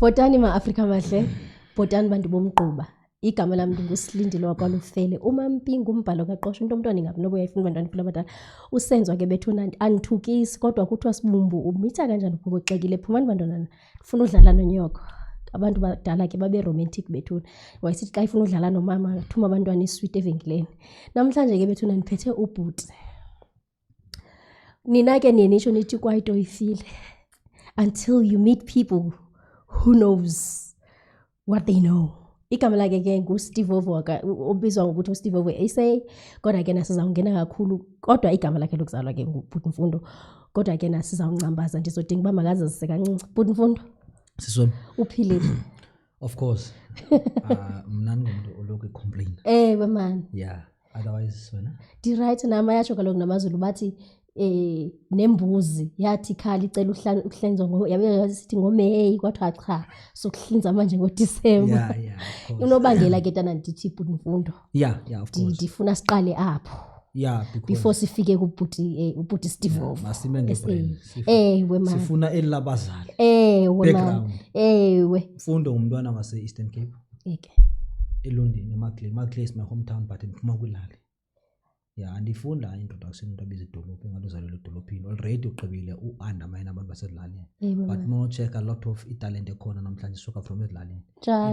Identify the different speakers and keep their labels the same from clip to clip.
Speaker 1: Botani ma-Afrika mahle, botani bantu bomgquba. Igama lami nguSilindile wakwaLufele. Umampinga umbhalo kaqosha umuntu omntwana ngapi nobo uyayifuna abantwana phela abadala. Usenzwa ke bethuna angithukisi kodwa kuthiwa sibumbu umitha kanjani uphokoxekile phumani bantwana ufuna udlala nonyoko. Abantu badala ke babe romantic bethuna. Wayisithi xa ifuna udlala nomama thuma abantwana isweet evenkileni. Namhlanje ke bethuna niphethe ubhuti. Nina ke niyenisho nithi kwayito ifile until you meet people who knows what they know. Igama lakhe ke nguSteve Ovo obizwa ngokuthi uSteve Ovo essay kodwa ke nasizawungena kakhulu kodwa igama lakhe lokuzalwa ke nguBhuti Mfundo kodwa ke nasizawuncambaza ndizodinga uba makazazise kancinci. Bhuti Mfundo
Speaker 2: Siswami
Speaker 1: uphilile?
Speaker 2: Of course. Mna ngumuntu oloku complain.
Speaker 1: Ewe man.
Speaker 2: Yeah, otherwise wena.
Speaker 1: Di right nama yacho kaloku namaZulu bathi nembuzi yathi khala icela ukuhlinzwa yabe sithi ngoMeyi kwathi cha sokuhlinza manje ngoDisemba.
Speaker 2: Yeah.
Speaker 1: Unobangela ke tana ndithi Bhuti Mfundo.
Speaker 2: Yeah, of course.
Speaker 1: Ndifuna siqale apho.
Speaker 2: Yeah, because
Speaker 1: before sifike kubhuti Steve Ovo.
Speaker 2: Masime ngebrain.
Speaker 1: Ewe man.
Speaker 2: Sifuna elabazali.
Speaker 1: Ewe man. Ewe.
Speaker 2: Mfundo umntwana wase Eastern Cape.
Speaker 1: Okay.
Speaker 2: eLondon eMacLean. MacLean is my hometown but ngiphuma kwilali. Yeah, andifunda introduction into abiza idolophu engaluzalelwe edolophini. Already uqibile uandamine abantu basezilalini. But no check a lot of italent ekhona namhlanje suka from ezilalini.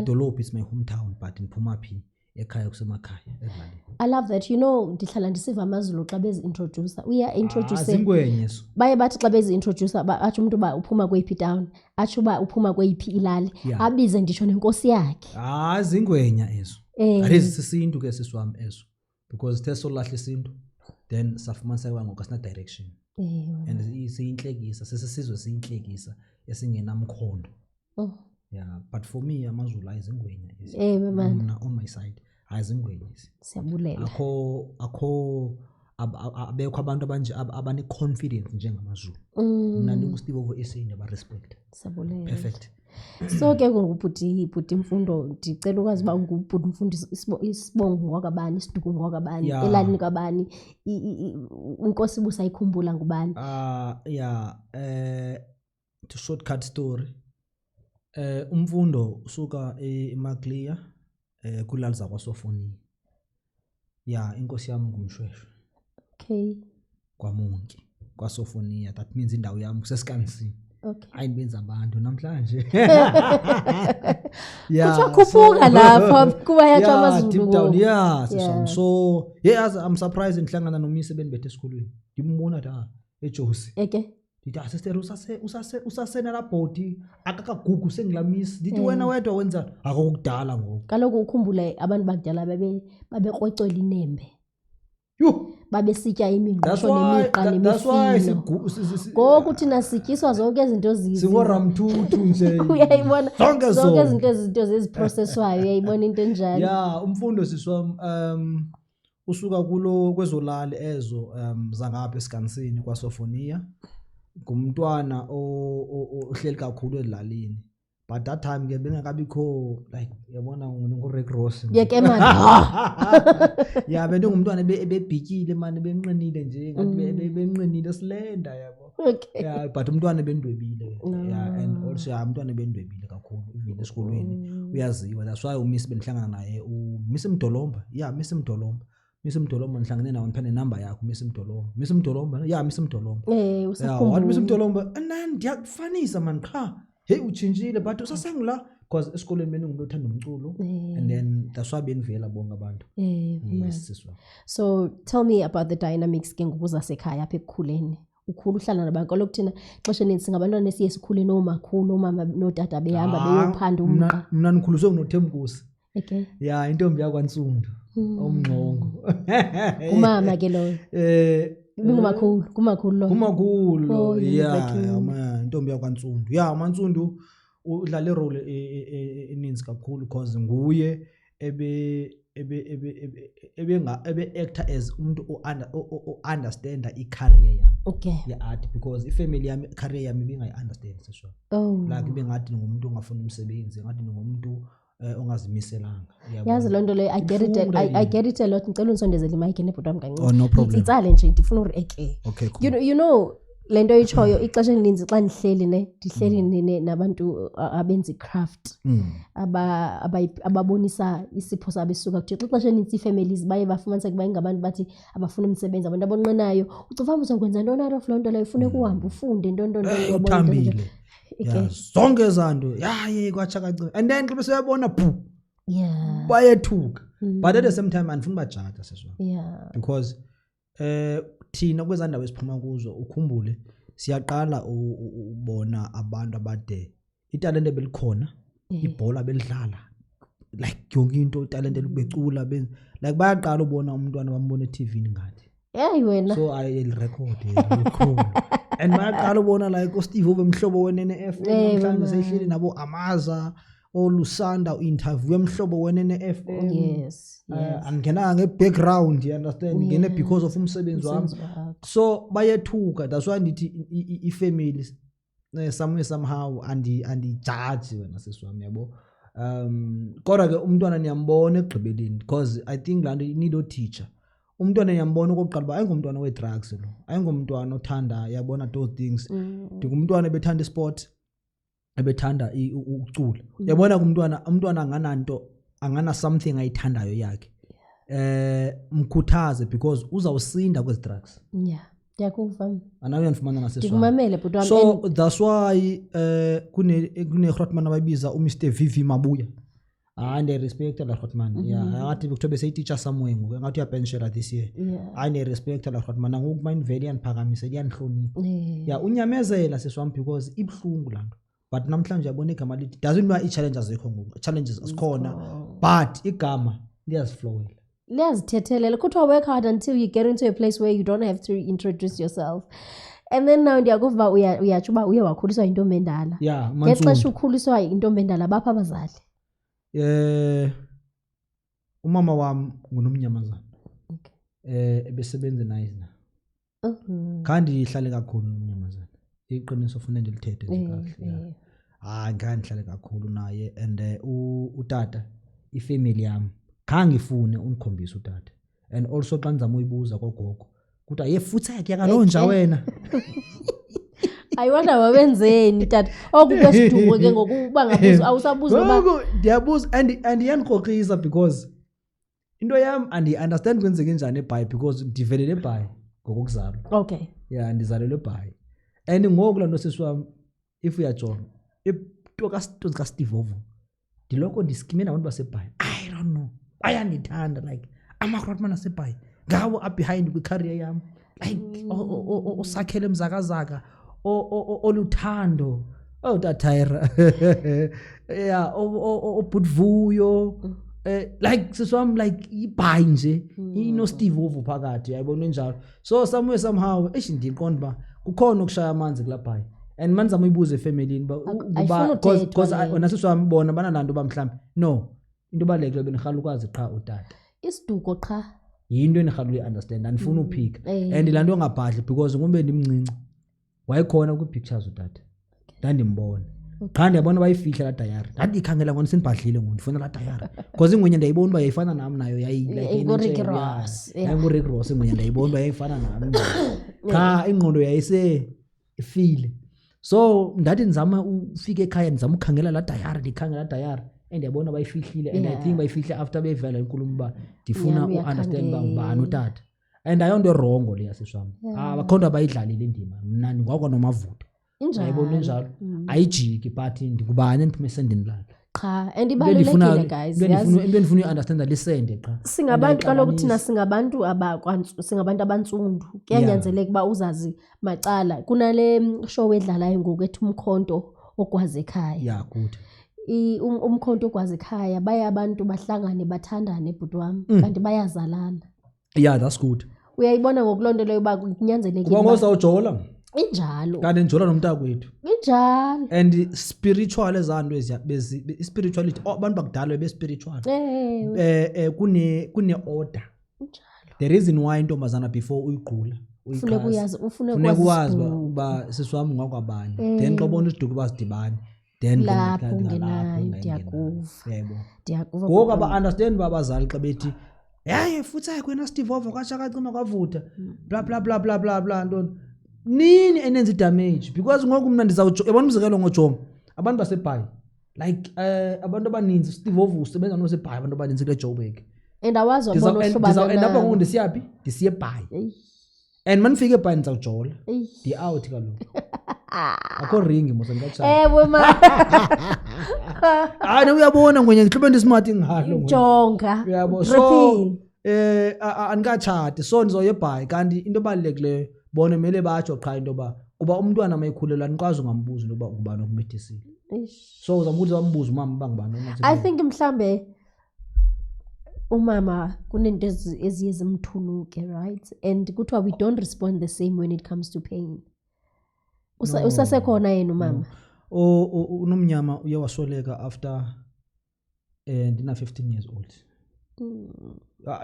Speaker 2: Idolophu is my hometown but ngiphuma phi ekhaya kusemakhaya ezilalini.
Speaker 1: I love that. You know, ndihlala ndisiva amaZulu xa bezi introducer. Uya introduce.
Speaker 2: Zingwenye so.
Speaker 1: Baye bathi xa bezi introducer athi umuntu ba uphuma kweyiphi town, athi uba uphuma kweyiphi ilali, abize ndisho nenkosi yakhe.
Speaker 2: Zingwenya eso. Alezi sisintu ke siswami eso. Because the so lahle isintu then safumanisa ngoku asina direction. And siyinhlekisa sesisizwe siyinhlekisa esingenamkhondo. Yeah, but for me amaZulu ayizingwenya mina on my side ayizingwenya.
Speaker 1: Siyabulela.
Speaker 2: Akho abekho abantu abanje abane confidence njengamaZulu. Mina ninguSteve Ovo essay aba respect.
Speaker 1: Siyabulela.
Speaker 2: Perfect.
Speaker 1: So ke ngubhuti Mfundo ndicela ukwazi ba ngubhuti Mfundo isibongo ngokabani isiduko ngokabani elani kabani inkosi busayikhumbula ngubani.
Speaker 2: To shortcut story. Umfundo usuka eMacLean kulali zakwaSofoni. Yeah, inkosi yami ngumshweshwe.
Speaker 1: Okay.
Speaker 2: KwaMonki kwaSofoni, that means indawo yami kusesikansini.
Speaker 1: Okay.
Speaker 2: Ayinibenza abantu namhlanje.
Speaker 1: Yeah. Kukhuphuka lapha kuba yatsha amaZulu.
Speaker 2: Yeah, so yes, I'm surprised ngihlangana noMisi benibethe esikolweni. Ngimbona da eJosi.
Speaker 1: Okay.
Speaker 2: Ndithi sister usasena la body akakagugu sengilamisi. Ndithi wena wedwa wenza akukudala ngoku.
Speaker 1: Kaloku ukhumbule abantu bakudala babekrocela inembe.
Speaker 2: Yo
Speaker 1: babesitya imingqusho nemiqa nemifino. Ngoku thina sityiswa zonke izinto
Speaker 2: singoramthuthu nje.
Speaker 1: Uyayibona zonke izinto zeziprocesswayo uyayibona into enjalo.
Speaker 2: Yeah, Umfundo siswami usuka kwezolali ezo zangapha esikansini kwaSofonia. Ngumntwana ohleli kakhulu ezilalini. But that time ke bengakabikho like yabona ngoRick Ross.
Speaker 1: Yeke man.
Speaker 2: Yeah, bengumntwana ebebhikile man benqinile nje ngathi benqinile silenda yabo.
Speaker 1: Okay.
Speaker 2: Yeah, but umntwana bendwebile. Yeah, and also umntwana bendwebile kakhulu even esikolweni uyaziwa. That's why uMiss benhlangana naye uMiss Mdolomba. Yeah, Miss Mdolomba. Miss Mdolomba ngihlangene nawe ngiphane number yakho Miss Mdolomba. Miss Mdolomba. Yeah, Miss Mdolomba.
Speaker 1: Usakhumbula.
Speaker 2: Yeah, Miss Mdolomba. Nani ndiyakufanisa man cha. Hey uchinjile but usasengila because esikoleni beningumuntu othanda umculo and then that's why benivela bonke abantu. Yes siswa.
Speaker 1: So tell me about the dynamics ke ngokuza sekhaya apha ekukhuleni. Ukhulu uhlala nabantu kaloku thina xesha eninzi singabantwana esiye sikhule nomakhulu nomama notata behamba beyophanda umqa.
Speaker 2: Mina nikhuliswe nguNothembusi.
Speaker 1: Okay.
Speaker 2: Yeah, intombi yakwaNtsundu omngqongo.
Speaker 1: Kumama ke lo. Kumakhulu lo.
Speaker 2: Kumakhulu. Yeah, intombi yakwaNtsundu. Yeah, amaNtsundu udlala irole eninzi kakhulu because nguye ebe actor as umuntu understand icareer yami.
Speaker 1: Okay.
Speaker 2: Yeah, art because ifamily yami career yami bengayi understand sesho. Like bengathi ngumuntu ongafuna umsebenzi, ngathi ngumuntu ongazimiselanga.
Speaker 1: Yazi lonto le I get it a lot. Ngicela unisondezele imic nebhuti wami kancane.
Speaker 2: Oh no problem.
Speaker 1: Itsale nje ndifuna uri eke.
Speaker 2: Okay, cool.
Speaker 1: You know lento ichoyo ixesha elininzi xa ndihleli nabantu abenza icraft ababonisa isipho sabo esuka kuThixo. Ixesha elininzi ii-families baye bafumanise ukuba ingabantu bathi abafuna umsebenzi, abantu abonqenayo. Ucofana uzokwenza ntoni out of loo nto leyo, ufuneka uhambe ufunde
Speaker 2: uthambile. Zonke ezanto kwatsha kancane and then xa besebona bayethuka. But at the same time andifuna bajaja sesona because thina kweza ndawo esiphuma kuzo ukhumbule siyaqala ubona abantu abade italente belikhona, ibhola belidlala, like yonke into italente becula like bayaqala ubona umntwana bambona e-TV ngathi
Speaker 1: wena,
Speaker 2: so I record cool and bayaqala ubona like uSteve obemhlobo wenene FM mhlawumbe seyihleli nabo Amaza olusanda u-interview emhlobo wenene FM.
Speaker 1: Yes.
Speaker 2: Angena nge-background, you understand, ngene because of umsebenzi wami. So bayethuka, that's why ndithi i-family somewhere somehow andi-judge wena sesiwami yabo. Kodwa ke umntwana niyambona ekugqibeleni because I think laa nto need o-teacher. Umntwana niyambona okokuqala uba ayingomntwana we-drugs lo, ayingomntwana othanda yabona those things. Ndingumntwana ebethanda isport, ebethanda ukucula. Uyabona umntwana angana something ayithandayo yakhe. Mkhuthaze because uzawusinda kwezi drugs.
Speaker 1: Ndiyakuva.
Speaker 2: Anawe uyandifumana nasesona.
Speaker 1: Ndikumamele bhuti wami.
Speaker 2: So that's why kune Grootman abayibiza uMr VV Mabuya. And I respect la Grootman. Ngathi October say teacher somewhere ngoku ngathi uyapensionera this year. And I respect la Grootman ngoku mind value yaniphakamisa iyanhlonipha. Unyamezela seswami because ibhlungu lanto. But namhlanje yabona igama lithi doesn't mean i-challenges azikho ngoku, challenges asikhona but igama liyaziflowela,
Speaker 1: liyazithethelela. Kuthiwa work hard until you get into a place where you don't have to introduce yourself. And then now ndiyakuva uyatsho uba uye wakhuliswa yintombi endala. Ngexesha ukhuliswa yintombi endala bapha abazali.
Speaker 2: Umama wami ngunomnyamazana. Ebesebenza naye na. Kanti ihlale kakhulu nomnyamazana. Iqiniso ufuna ndilithethe nje kahle. Ngani hlale kakhulu naye and utata ifamily yami khangifune unikhombisa utata. And also xa nizama uyibuza gogogo kuthi yefutha yakhe yakalonja wena.
Speaker 1: Ayiwona wabenzeni tata okukwesiduko ke ngokuba ngabuza awusabuza ngoba
Speaker 2: ndiyabuza and yanikhokhisa because into yami understand kwenzeke njani eBhayi because ndivelele eBhayi ngokuzalwa.
Speaker 1: Okay.
Speaker 2: Ndizalelwe eBhayi. And ngoku la nto sesiwami if uyajonga itoka ka Steve Ovo ndiloko ndiskime nabantu baseBhayi. I don't know, bayandithanda like amaGrootman aseBhayi ngawo up behind kwi-career yami like osakhele mzakazaka oluthando Tataira obutvuyo like sesiwami like iBhayi nje ino Steve Ovo phakathi yayibona njalo. So somewhere somehow ndiqonda ba kukhona ukushaya amanzi kulapha and manza muyibuze efamily because naseswami bona bananto bamhlambi no into balekile benihalla ukwazi qha utata
Speaker 1: isiduko qha
Speaker 2: yinto enihalla uyi-understand andifuna uphika and laa nto ngabhadli because ngombe ndimncinci wayekhona kwi-pictures utata ndandimbona qha ndiyabona bayifihla laa dayari ndandiyikhangela ngona sendibhadlile ngoku ndifuna laa dayari because ingwenye ndiyayibona uba yayifana nam nayo
Speaker 1: yayingurick
Speaker 2: Ross ingwenye ndiyayibona uba yayifana nam qha ingqondo yayisefile. So ndathi ndizama ufika ekhaya ndizama ukukhangela laa dayari ndikhangela laa dayari and ndiyabona bayifihlile and I think bayifihle after bevela inkulumo uba ndifuna u-understand uba ngubani utata and ayonto erongo leya seswami. Bakhona bayidlalile indima mna ngwakwa nomavuto ayibona njalo ayijiki but ndikubani endiphume esendini lalo
Speaker 1: qha and ibalulekile guys
Speaker 2: into endifuna uyi-understanda lisende qha
Speaker 1: singabantu kaloku thina singabantu abantsundu kuyanyanzeleka uba uzazi macala kunale show edlalayo ngoku ethi Umkhonto Ogwaza Ekhaya.
Speaker 2: Good.
Speaker 1: Umkhonto Ogwaza Ekhaya baye abantu bahlangane bathandane bhuti wami kanti bayazalana.
Speaker 2: That's good.
Speaker 1: Uyayibona ngokulonto leyo uba kunyanzelekile
Speaker 2: uba ngozawujola
Speaker 1: injalo
Speaker 2: kanti njola nomntakwethu
Speaker 1: injalo
Speaker 2: and spiritual ezanto spirituality abantu bakudala be-spiritual kune order
Speaker 1: injalo.
Speaker 2: The reason why intombazana before uyiqula ufune kuwazi uba sesiwami ngakwabani then xa ubona isiduko bazidibane then
Speaker 1: lapho ngenayo ndiyakuva
Speaker 2: ngoku aba-understand babazali xa bethi futha kwena Steve Ovo kwatsha kacima kwavutha bla bla bla bla bla bla ntoni nini enenza damage because ngoku mina yabona umzekelo ngoJomo abantu baseBhayi like abantu abaninzi Steve Ovu usebenza noseBhayi abantu abaninzi kule Joburg
Speaker 1: and awazi wabona uhlobana
Speaker 2: and lapha ngoku ndisiyapi ndisiye eBhayi and manifike eBhayi ndizawujola di out kaloku akho ring mose ngikatsha
Speaker 1: ewe ma
Speaker 2: hayi uyabona ngwenye ngihlobe ndisimart ngalo
Speaker 1: jonga
Speaker 2: uyabo so andikatshati so ndizoye eBhayi kanti into ebalulekileyo bona mele batsho qha into ba kuba umntwana mayikhulela niqwazi ngambuzo into ba ubani okumedicine so uzambuza umbuzo mama bangibani
Speaker 1: I think mhlambe umama kunento eziye zimthunuke right and kuthiwa we don't respond the same when it comes to pain usasekhona yena umama
Speaker 2: unomnyama uye wasweleka after ndina 15 years old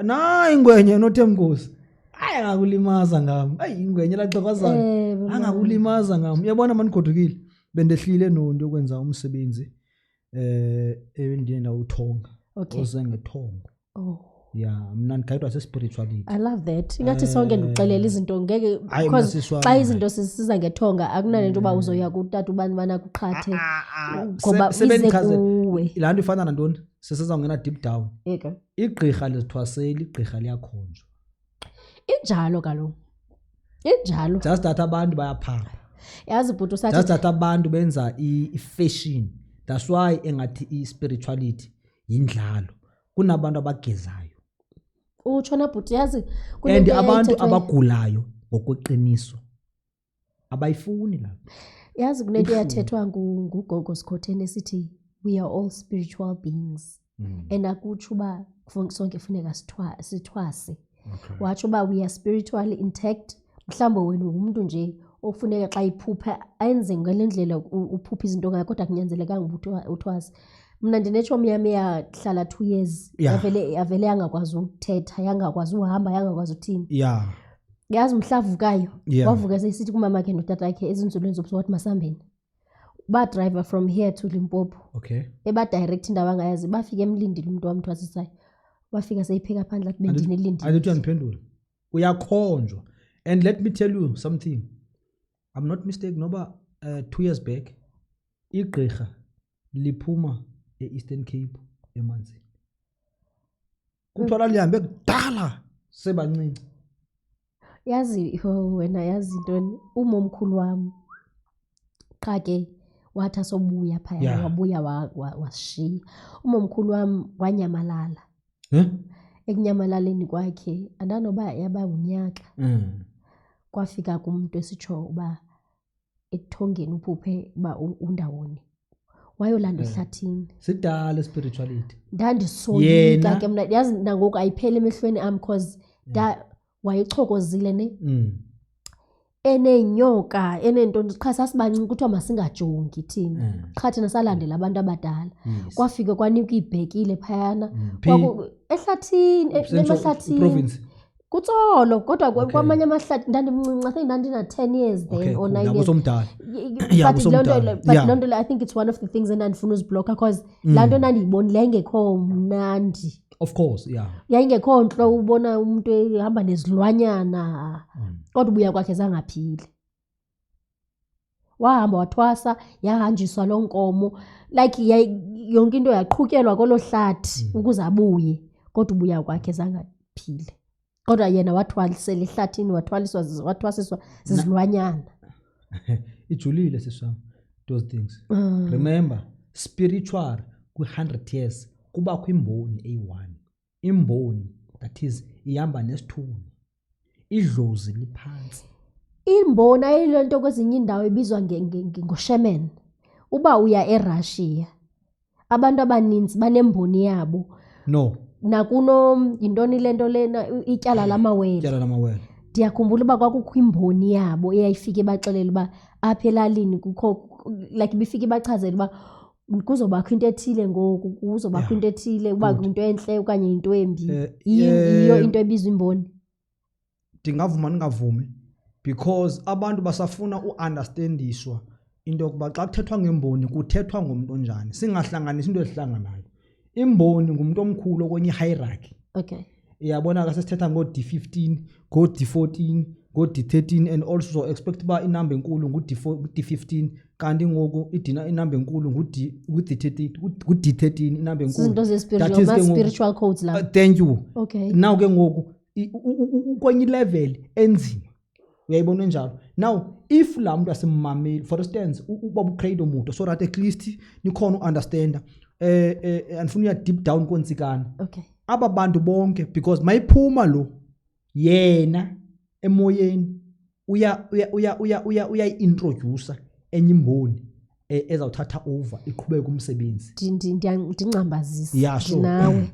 Speaker 2: nayi ingwenye noThemnkosi angakulimaza ngami ingwenye laxokozana angakulimaza ngami uyabona manigodukile bendehlile nonto yokwenza umsebenzi endiyenda uThonga ozengethongo yeah mina ngigayidwa spirituality
Speaker 1: I love that ingathi sonke ndikuxelela izinto ngeke because xa izinto sisiza ngethonga akunalento ba uzoya kutata ubani bana kuqhathe ngoba
Speaker 2: kuwe la nto ifana nantoni sesiza ngena deep down igqirha lezithwasela igqirha liyakhonjwa
Speaker 1: injalo kaloku injalo
Speaker 2: just that abantu bayaphapha
Speaker 1: yazi bhuti usathi
Speaker 2: just that abantu benza i-fashion that's why engathi i-spirituality yindlalo kunabantu abagezayo
Speaker 1: utshona bhuti yazi
Speaker 2: and abantu abagulayo ngokweqiniso abayifuni la
Speaker 1: yazi kunento yathethwa nguGogo Sikhotheni esithi we are all spiritual beings and akutsho uba sonke funeka sithwase watsho uba we are spiritually intact mhlawumbe wena umuntu nje ofuneka xa iphupha ayenze ngalendlela uphupha izinto ngayo kodwa kunyanzelekanga ukuthi uthwase mina ndinetsho myami yahlala 2 years yavele yangakwazi ukuthetha yangakwazi uhamba yangakwazi uthini yazi mhlavukayo wavuka sesithi kumama yakhe notata yakhe ezinzulweni zobusuku wathi masambeni ba driver from here to Limpopo eba direct indawo angayazi bafika emlindile umuntu wamthwasisayo bafika seyipheka phandle athi bendini elindile
Speaker 2: ayithi uyandiphendula uyakhonjwa and let me tell you something I'm not mistaken noba 2 years back igqirha liphuma eEastern Cape emanzini kuthiwa lihambe kudala sebancinci
Speaker 1: yazi wena yazi intoni umomkhulu wami qha ke wathi asobuya phaya wabuya washiya umomkhulu wami wanyamalala ekunyamalaleni kwakhe andanoba yaba unyaka kwafika kumuntu esitsho uba ekuthongeni uphuphe uba undawoni wayolanda ehlathini
Speaker 2: sidala spirituality
Speaker 1: ndandisoyika ke mna yazi nangoku ayipheli emehlweni am because wayichokozile ne enenyoka enento qha sasibancinci kuthiwa masingajongi thina qha thina salandela abantu abadala kwafika kwanikwa ibhekile phayana ehlathini emahlathini
Speaker 2: province
Speaker 1: kutsolo kodwa kwamanye amahlathi ndandimncinci I think ndandina 10 years then or 9 years
Speaker 2: yakusomdala
Speaker 1: but lonto I think it's one of the things endandifuna uziblocker because lanto ndandiyibonile ingekho mnandi
Speaker 2: of course
Speaker 1: yayingekho nto ubona umuntu ehamba nezilwanyana kodwa ubuya kwakhe zangaphile wahamba wathwasa yahanjiswa lonkomo like yonke into yaqhutyelwa kolo hlathi ukuze kodwa ubuya kwakhe zangaphile kodwa yena wathwalisela ehlathini wathwasiswa zizilwanyana
Speaker 2: ijulile siswami those things remember spiritual ku100 years kuba kwimboni A1 imboni that is ihamba nesithuni idlozi liphansi
Speaker 1: imboni ayilento kwezinye indawo ibizwa ngoshemen uba uya eRussia abantu abaninzi banemboni yabo
Speaker 2: no
Speaker 1: nakuno intoni lento lena ityala lamawele ndiyakhumbula uba kwakukho imboni yabo eyayifika ibaxelela uba apha elalini kukho like bifika ibachazela uba kuzobakho into ethile ngoku kuzobakho into ethile uba into enhle okanye into embi iyo into ebizwa imboni
Speaker 2: ndingavuma ningavumi because abantu basafuna uunderstandiswa into yokuba xa kuthethwa ngemboni kuthethwa ngomuntu onjani singahlanganisi into ezihlanganayo imboni ngumuntu omkhulu okwenye hierarchy
Speaker 1: okay
Speaker 2: iyabona ka sesithetha ngo D15 ngo D14 ngo-D13 and also expect uba inamba enkulu ngu-D15 kanti ngoku inamba enkulu ngu-D13 inamba enkulu.
Speaker 1: Izinto ze-spiritual codes la.
Speaker 2: Thank you.
Speaker 1: Okay.
Speaker 2: Now ke ngoku kwenye level enzima uyayibona njalo. Now if la muntu asimameli, for instance ubaba uCredo Muto, so that at least nikhona uunderstand andifuna uya deep down konsikana.
Speaker 1: Okay.
Speaker 2: Aba bantu bonke because mayiphuma lo yena emoyeni uya introduce enye imboni ezawuthatha over iqhubeka umsebenzi.
Speaker 1: Ndingcambazisa nawe.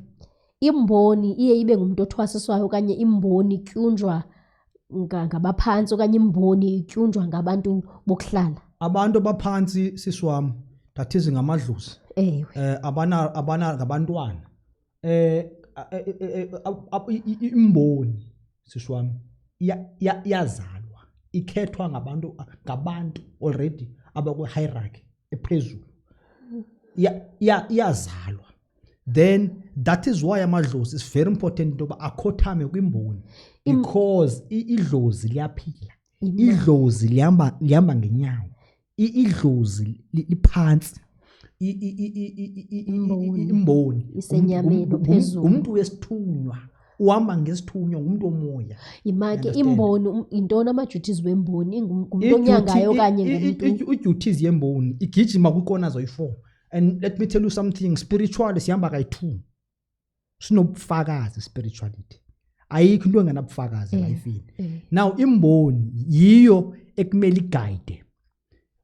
Speaker 1: Imboni iye ibe ngumuntu othwasiswayo okanye imboni ityunjwa ngabaphansi okanye imboni ityunjwa ngabantu bokuhlala.
Speaker 2: Abantu abaphansi siswami thathize ngamadlozi.
Speaker 1: Ewe.
Speaker 2: Abana ngabantwana. Imboni siswami iyazalwa ikhethwa ngabantu already abakwe hierarchy ephezulu. Iyazalwa. Then that is why amadlozi is very important into akhothame kwimboni because idlozi liyaphila. Idlozi lihamba ngenyawo. Idlozi liphansi. Imboni
Speaker 1: isenyameni phezulu.
Speaker 2: Umuntu wesithunywa uhamba ngesithunywa ngumuntu omoya.
Speaker 1: Imake imboni intona ama-duties wemboni ngumuntu onyangayo okanye ngumuntu.
Speaker 2: I-duties yemboni igijima kwikona zoyi-4. And let me tell you something, spiritually sihamba kayi-2. Sinobufakazi spirituality. Ayikho into engenabufakazi lifeini. Now imboni yiyo ekumele iguide.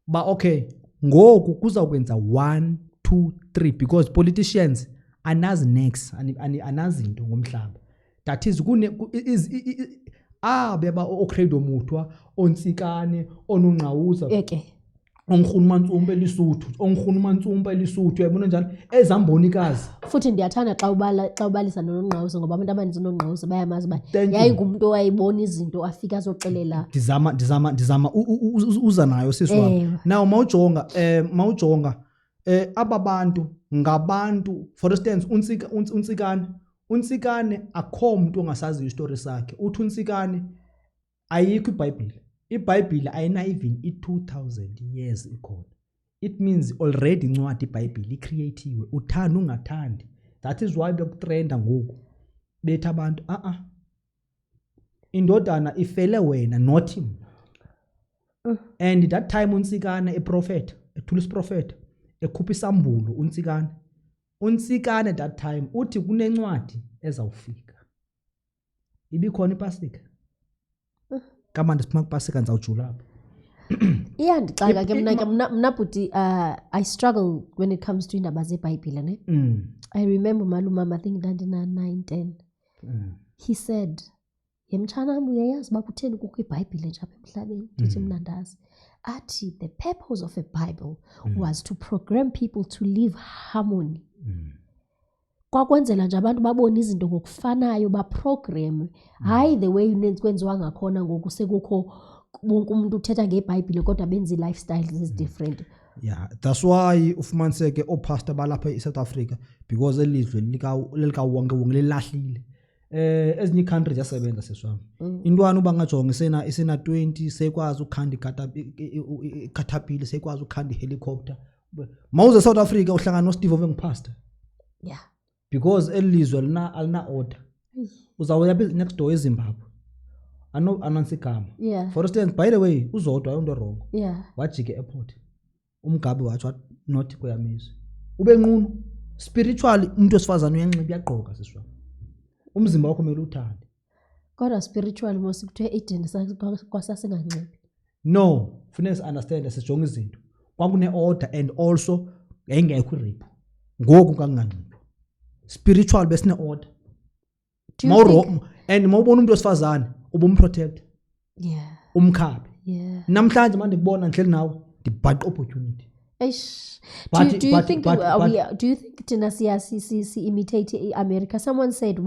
Speaker 2: Ba okay, ngoku kuzakwenza 1 2 3 because politicians anazi next anazi into ngomhlaba. That is beba oCredo Muthwa, onsikane, onongqawuza. Ongrhunu Mantsumpa elisuthu uyabona njalo ezambonikazi.
Speaker 1: Futhi ndiyathanda xa ubalisa nonongqawuza ngoba abantu abaninzi nonongqawuza bayamazi ba yayingumuntu owayibona izinto afika azoxelela.
Speaker 2: Ndizama uza nayo siswami. Now mawujonga aba bantu ngabantu, for instance unsikane akho umuntu ongasazi istory sakhe. Uthi unsikane ayikho iBhayibheli. iBhayibheli ayina even 2000 years ikhona. It means already incwadi iBhayibheli icreatiwe, uthanda ungathandi. That is why bekutrenda ngoku bethi abantu indodana ifele wena not him. And that time unsikana eprofeta ethula isiprofeta ekhupha isambulo unsikane that time uthi kunencwadi ezawufika. Ibikhona iPasika. Kamanje siphuma kuPasika ndizawujula apha.
Speaker 1: Iyandixaka ke mna bhuti I struggle when it comes to indaba zeBhayibhile ne. I remember malumama I think 1910. He said, "Yemtshana uyayazi ba kutheni kukho iBhayibhile nje apha emhlabeni?" Ndithi mna ndazi. Athi the purpose of a Bible was to program people to live harmony. Kwakwenzela nje abantu babone izinto ngokufanayo baprogram. Hayi the way kwenziwa ngakhona ngoku sekukho bonke umuntu uthetha ngeBhayibhile kodwa benza lifestyles is different.
Speaker 2: Yeah, that's why ufumaniseke opastor balapha eSouth Africa because elizwe lika wonke lilahlile. Ezinye countries yasebenza seswami. Intwana uba ngajonga isena 20 sekwazi ukhanda ikatapile sekwazi ukhanda helicopter. Mawuze South Africa uhlangana noSteve Oveng pastor.
Speaker 1: Yeah.
Speaker 2: Because elizwe alina order. Uzawuya next door eZimbabwe. Anansigama.
Speaker 1: Yeah.
Speaker 2: For instance, by the way, uzodwa ayonto wrong.
Speaker 1: Yeah.
Speaker 2: Wajike airport. Umgabe wathi not kuyamizwa. Ube nqunu spiritually umuntu osifazana uyanxiba yaqoka siswa. Umzimba wakho kumele uthande.
Speaker 1: Kodwa spiritually mose kuthiwe idini kwasasenganxibi.
Speaker 2: No, funeka understand sijonga izinto. Kwakune order and also engekho rape. Ngoku kanganxibi. Spiritual besine order. And mawubona umuntu osifazana ubumprotect.
Speaker 1: Yeah.
Speaker 2: Umkhabe.
Speaker 1: Yeah.
Speaker 2: Namhlanje manje ngibona ngihleli nawe dibhaq opportunity.
Speaker 1: Do you think tina si imitate America? Someone said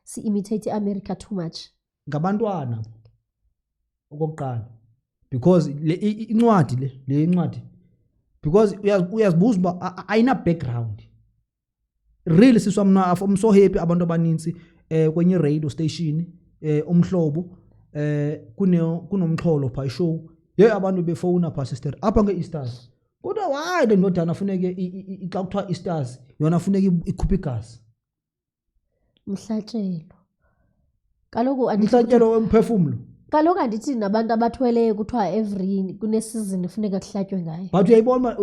Speaker 1: si imitate America too much.
Speaker 2: Ngabantwana okokuqala because le incwadi because uyazibuza uba ayina background. Really siswa mna I'm so happy abantu abaninzi kwenye radio station umhlobo kunomxholo pha show abantu befowuna pha sister apha nge-Easters kodwa why le ndodana funeke xa kuthiwa Easters yona funeke ikhuphe igazi
Speaker 1: mhlatshelo kaloku
Speaker 2: umhlatshelo wemphefumulo
Speaker 1: kaloku andithi nabantu abathweleyo kuthiwa every kunesizini funeka kuhlatywe ngayo
Speaker 2: but uyayibona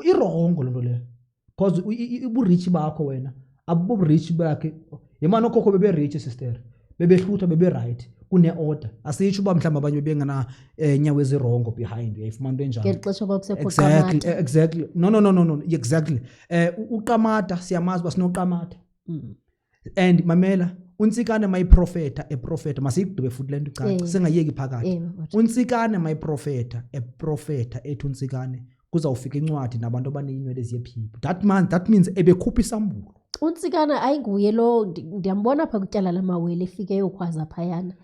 Speaker 2: irongo lento leyo because iburich bakho wena abuburich bakhe yemana okhokho bebe-rich sister bebehlutha bebe-right kune-order asitsho uba mhlawumbi abanye bebengana nyawo ezirongo behind uyayifumana into enjalo
Speaker 1: ngexesha kwakusekho Qamata
Speaker 2: exactly no exactly uQamata siyamazi uba sinoQamata and mamela uNtsikane mayiprofeta eprofeta masiyigqibe futhi lento icaca singayeki phakathi uNtsikane mayiprofeta eprofeta ethi uNtsikane kuzawufika incwadi nabantu abaneyinwele eziyephipho that means ebekhupha isambulo
Speaker 1: uNtsikane ayinguye lo ndiyambona pha kutyala lamawele efike yokhwaza phayana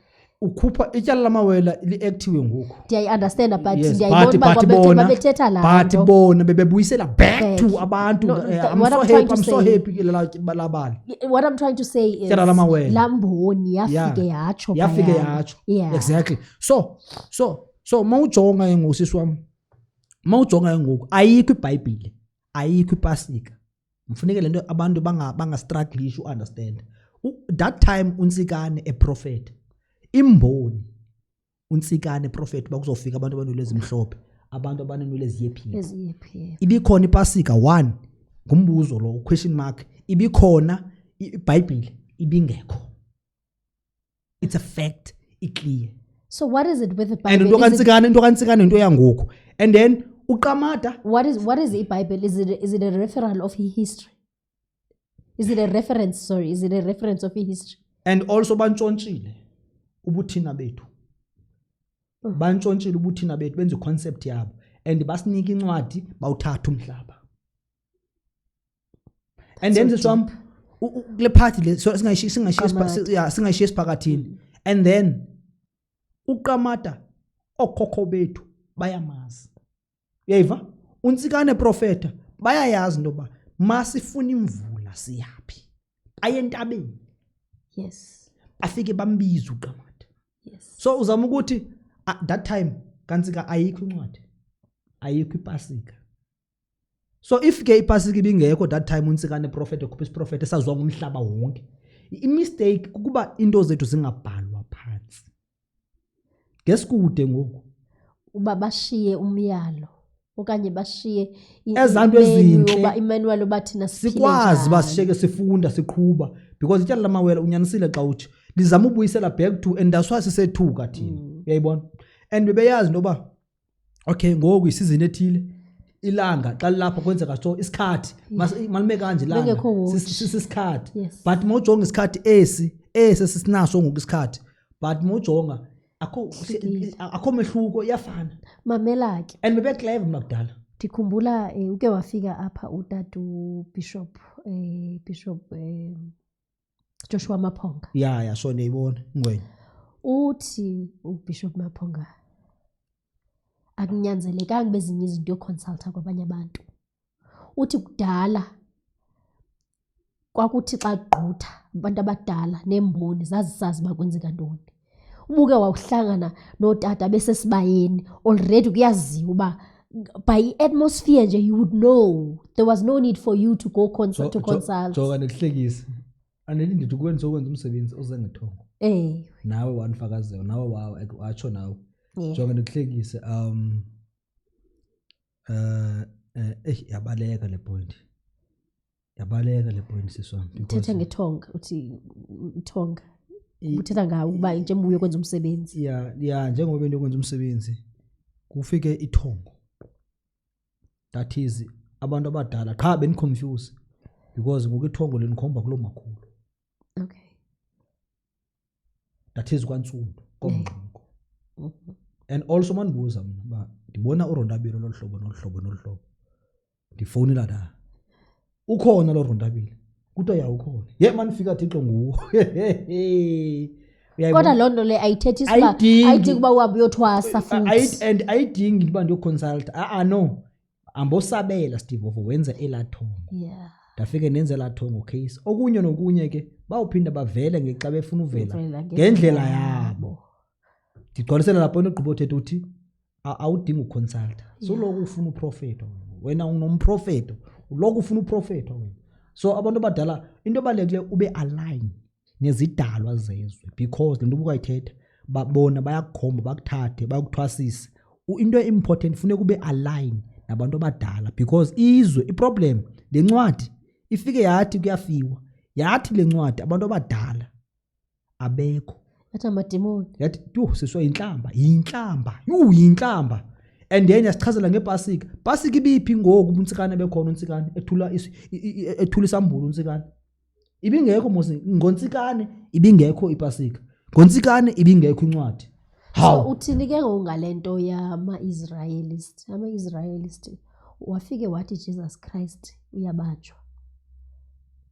Speaker 2: ukhupha ityala lamawela li-active ngoku
Speaker 1: ndiyayi-understand but ndiyayibona babethetha laa nto
Speaker 2: but bona bebebuyisela back to abantu I'm so happy labali
Speaker 1: what I'm trying to say is
Speaker 2: ityala lamawela
Speaker 1: lamboni yafike yatsho
Speaker 2: exactly so mawujonga ngosisi wami mawujonga ngoku ayikho iBhayibhile ayikho iPasika mfuneke lento abantu banga-struggleish u-understand that time uNtsikane eprofeta imboni uNtsikane prophet bakuzofika abantu abanwele ezimhlophe abantu abanenwele eziyephipho ibikhona iPasika 1 ngumbuzo lo question mark ibikhona iBhayibhile ibingekho it's a fact iclear
Speaker 1: so what is it with the Bible
Speaker 2: and into kaNtsikane into yangoku and then uQamata
Speaker 1: what is the Bible is it a referral of history is it a reference of history
Speaker 2: and also bantshontshile ubuthina bethu bantshontshile ubuthina bethu benza iconcept yabo and basinika incwadi bawuthatha umhlaba and then siswam kule party le so singashiye siphakathini and then uQamata okhokho bethu bayamazi uyayiva uNtsikane profeta bayayazi ndoba masifuna imvula siyapi ayentabeni
Speaker 1: yes
Speaker 2: afike bambiza uQamata so uzama ukuthi that time kaNtsika ayikho incwadi ayikho iPasika so if ke iPasika ibingekho that time uNtsikane prophet ekhupha isiprofeta esazwa ngumhlaba wonke imistake kukuba into zethu zingabhalwa phansi ngesikude ngoku
Speaker 1: uba bashiye umyalo okanye bashiye
Speaker 2: ezanto ezinhle
Speaker 1: imanual bathina
Speaker 2: sikwazi basisheke sifunda siqhubha because ityala lamawela unyanisile xa uthi lizama ubuyisela back to and that's why sisethuka thina uyayibona and bebeyazi noba okay ngoku isizini ethile ilanga xa lapha kwenzeka so isikhathi malime kanje ilanga sisikhathi but mawujonga isikhathi esi sisinaso ngoku isikhathi but mawujonga akho mehluko iyafana
Speaker 1: mamela ke
Speaker 2: and bebe clever makudala
Speaker 1: ndikhumbula uke wafika apha utatu bishop Joshua Maphonga
Speaker 2: ya so niyibona ngwenya
Speaker 1: uthi uBishop Maphonga akunyanzelekanga bezinye izinto yoconsulta kwabanye abantu uthi kudala kwakuthi xa gqutha abantu abadala nemboni zazisazi bakwenzeka ntoni ubuke wawuhlangana notata besesibayeni already kuyaziwa uba by atmosphere nje you would know there was no need for you to go consult
Speaker 2: jonga nekuhlekisa aneli ndithi ukwenza umsebenzi ozengethongo nawe wanifakazela nawe watsho nawe jonga nekuhlekisa yabaleka le point siswami
Speaker 1: uthetha ngethonga uthi ithonga uthetha ngawo ukuba njengoba uye kwenza umsebenzi
Speaker 2: ya njengoba bento kwenza umsebenzi kufike ithongo that is abantu abadala qha beniconfuse because ngoku ithongo lenikhomba kulo makhulu
Speaker 1: okay
Speaker 2: that is kwaNtsundu komngqoko and also mandibuza mina ba ndibona uRondabile nohlobo ndifowunela la ukhona lo Rondabile kuthiwa ya ukhona manifika Thixo nguwo
Speaker 1: kodwa loo nto le ayithethi ukuba uhambe uyothwasa futhi
Speaker 2: and ayidingi ukuba ndiyoconsult no ambosabela Steve wenza elathongo ndafike nenze elathongo case okunye nokunye ke bawuphinda bavele ngexa befuna uvela ngendlela yabo Ngigcwalisela lapho into ogqiba uthethe uthi awudingi uconsulta. So lokho ufuna uprofeta wena unomprofeta. Lokho ufuna uprofeta wena. So abantu abadala into ebalekile ube align nezidalwa zezwe because lento ubukayithetha babona bayakukhomba bakuthathe bayakuthwasisa. Into important funeka ube align nabantu abadala because izwe iproblem lencwadi ifike yathi kuyafiwa yathi lencwadi abantu abadala abekho
Speaker 1: yathi amademoni
Speaker 2: yathi siswa yinhlamba and then yasichazela ngepasika ibiphi ngoku untsikane bekhona untsikane ethula isambulo untsikane ibingekho mose ngontsikane ibingekho ipasika ngontsikane ibingekho incwadi.
Speaker 1: So uthini ke ngalento ama-Israelist wafike wathi Jesus Christ uyabanjwa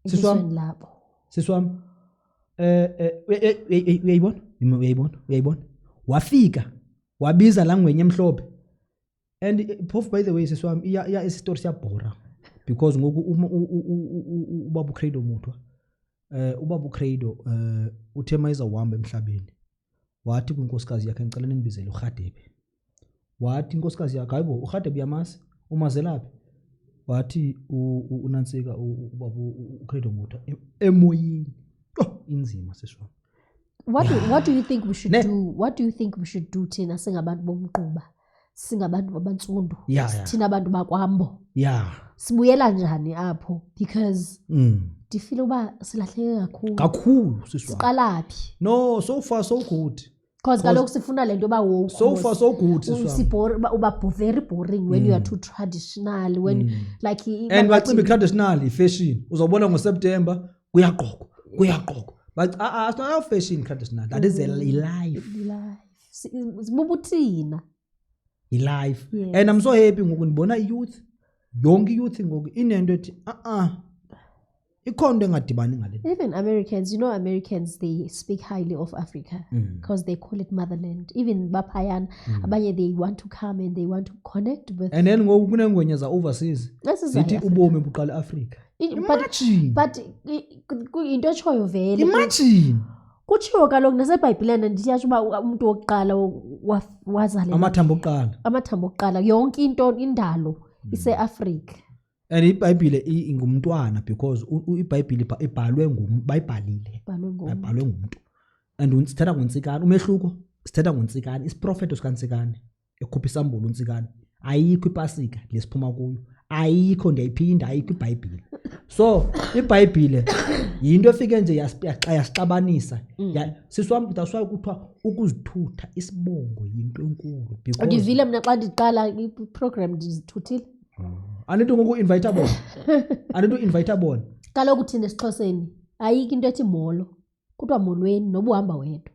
Speaker 2: Siswami
Speaker 1: lapho
Speaker 2: siswami uyayibona wafika wabiza la ngwenye emhlophe and by the way siswami iya isistory siyabhora because ngoku ubaba uCredo muthwa ubaba uCredo uthe mayiza uhamba emhlabeni wathi kwinkosikazi yakhe ngicela ningibizele uRhadebe wathi inkosikazi yakhe hayibo uRhadebe yamasi umazelaphi wathi uNansika ubaba uCredo muthwa emoyeni inzima siswami.
Speaker 1: What do you think we should do? What do you think we should do thina singabantu bomquba singabantu babantsundu thina abantu bakwambo sibuyela njani apho because ndifile uba silahleke
Speaker 2: kakhulu siswami
Speaker 1: siqalaphi
Speaker 2: no so far so good
Speaker 1: because kaloku sifuna lento ba woke
Speaker 2: so far so good siswami
Speaker 1: uba very boring when you are too traditional when like
Speaker 2: and bacimba traditional fashion uzobona ngoSeptember kuyaqoqwa but fashion traditional that is a life
Speaker 1: sibubuthina
Speaker 2: life and I'm so happy ngoku ndibona youth yonke youth ngoku inento ethi ikhonto engadibani ngale.
Speaker 1: Even Americans, you know, Americans, they speak highly of Africa because they call it motherland. Even Bapayan, abanye, they want to come and they want to connect with.
Speaker 2: And then ngoku kunengwenya za overseas zithi ubomi buqala Africa.
Speaker 1: Imagine. But into echoyo vele.
Speaker 2: Imagine.
Speaker 1: Kutshiwo kaloku naseBhayibhileni ndiyasho uba umuntu wokuqala wazalelwa amathambo okuqala yonke into indalo ise-Africa.
Speaker 2: And iBhayibhile ingumntwana because iBhayibhile bayibhalile ngumuntu and sithatha ngontsikane umehluko sithatha ngontsikane isiprofeto sikaNtsikane ekhupha isambulo uNtsikane ayikho ipasika lesiphuma kuyo ayikho ndiyayiphinda ayikho iBhayibhile so iBhayibhile yinto efike nje yasixabanisa siswami daswayo kuthiwa ukuzithutha isibongo yinto enkulu because
Speaker 1: ngivile mina xa ndiqala iprogram ndizithuthile
Speaker 2: Anithi ngoku invite bona
Speaker 1: kaloku thina esiXhoseni ayikho into ethi molo kuthiwa molweni noba uhamba wedwa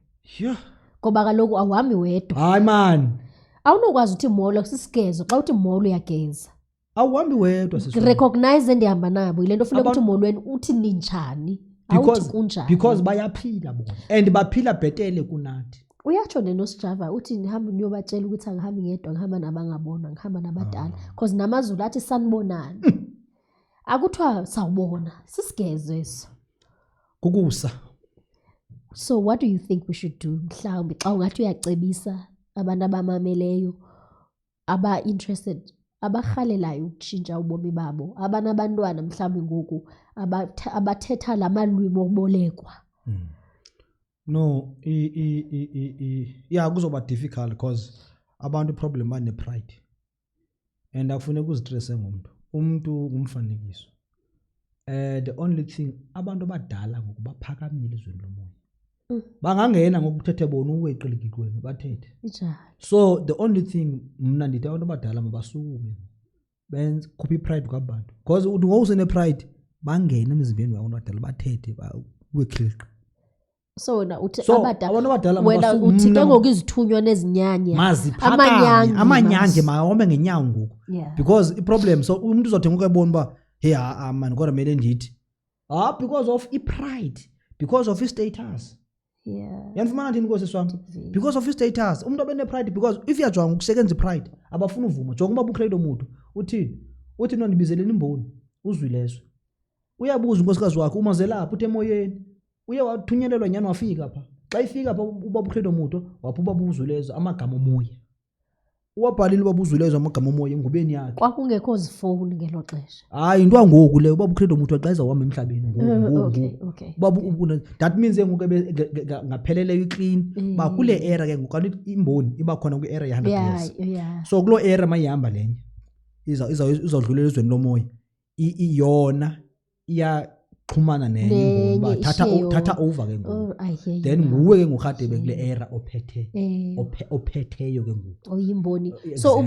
Speaker 1: ngoba kaloku awuhambi wedwa
Speaker 2: hayi man
Speaker 1: awunokwazi uthi molo sisigezo xa uthi molo uyageza
Speaker 2: awuhambi wedwa
Speaker 1: recognize endihamba nabo ile nto funeka uthi molweni uthi ninjani awuthi kunjani
Speaker 2: because bayaphila bona and baphila bhetele kunathi.
Speaker 1: Uyatsho nenosijava uthi ngihambe niyobatshela ukuthi angihambi ngedwa ngihamba nabangabona ngihamba nabadala because namazulu athi sanibonana akuthiwa sawubona sisigeze eso
Speaker 2: kukusa.
Speaker 1: So what do you think we should do mhlawumbi xa ungathi uyacebisa abantu abamameleyo aba-interested abarhalelayo ukutshintsha ubomi babo abanabantwana mhlawumbi ngoku abathetha la malwimi okubolekwa?
Speaker 2: No, kuzoba difficult because abantu problem bane pride and akufuneka uzistresse umuntu ngumfanekiso. The only thing abantu abadala ngoku baphakamile ezweni lomoya bangangena ngokuthethe bona uweqelikikweni bathethe so the only thing mna ndithi abantu abadala mabasukume benze khupha ipride kwabantu because uthi ngowusene pride bangena emzimbeni wabantu abadala bathethe wekhiliqa.
Speaker 1: So wena uthi abadala wena uthi ke ngoku izithunywa nezinyanya
Speaker 2: amanyange mahombe ngenyawo ngoku because iproblem so umuntu uzothenga ukubona ba hey man kodwa mele ndithi because of ipride because of status. Yanifumana ndini Nkosi swami because of status umuntu obene pride because if yajonga ukusekenza ipride abafuna uvuma jonga uba uCredo umuntu uthini uthi nondibizeleni imboni uzwilezo uyabuza unkosikazi wakhe umazelapha uthi emoyeni uye wathunyelelwa nyani wafika pha xa ifika pha ubaba uCredo Mutwa wapha ubaba uZulezo amagama omoya uwabhalile ubaba uZulezo amagama omoya engubeni yakhe
Speaker 1: kwakungekho zifowuni ngelo xesha
Speaker 2: hayi into angoku le ubaba uCredo Mutwa xa ezawuhamba emhlabeni
Speaker 1: okay
Speaker 2: ubaba that means ngoku ngaphelele iclean ba kule era ke ngoku kanti imboni iba khona kwi era ye 100 years so kulo era mayihamba lenye izawudlulela ezweni lomoya iyona iyaxhumana nenye ngoba thatha over ke ngoku then nguwe ke ngoRhadebe kule era ophetheyo ke ngoku
Speaker 1: uyimboni so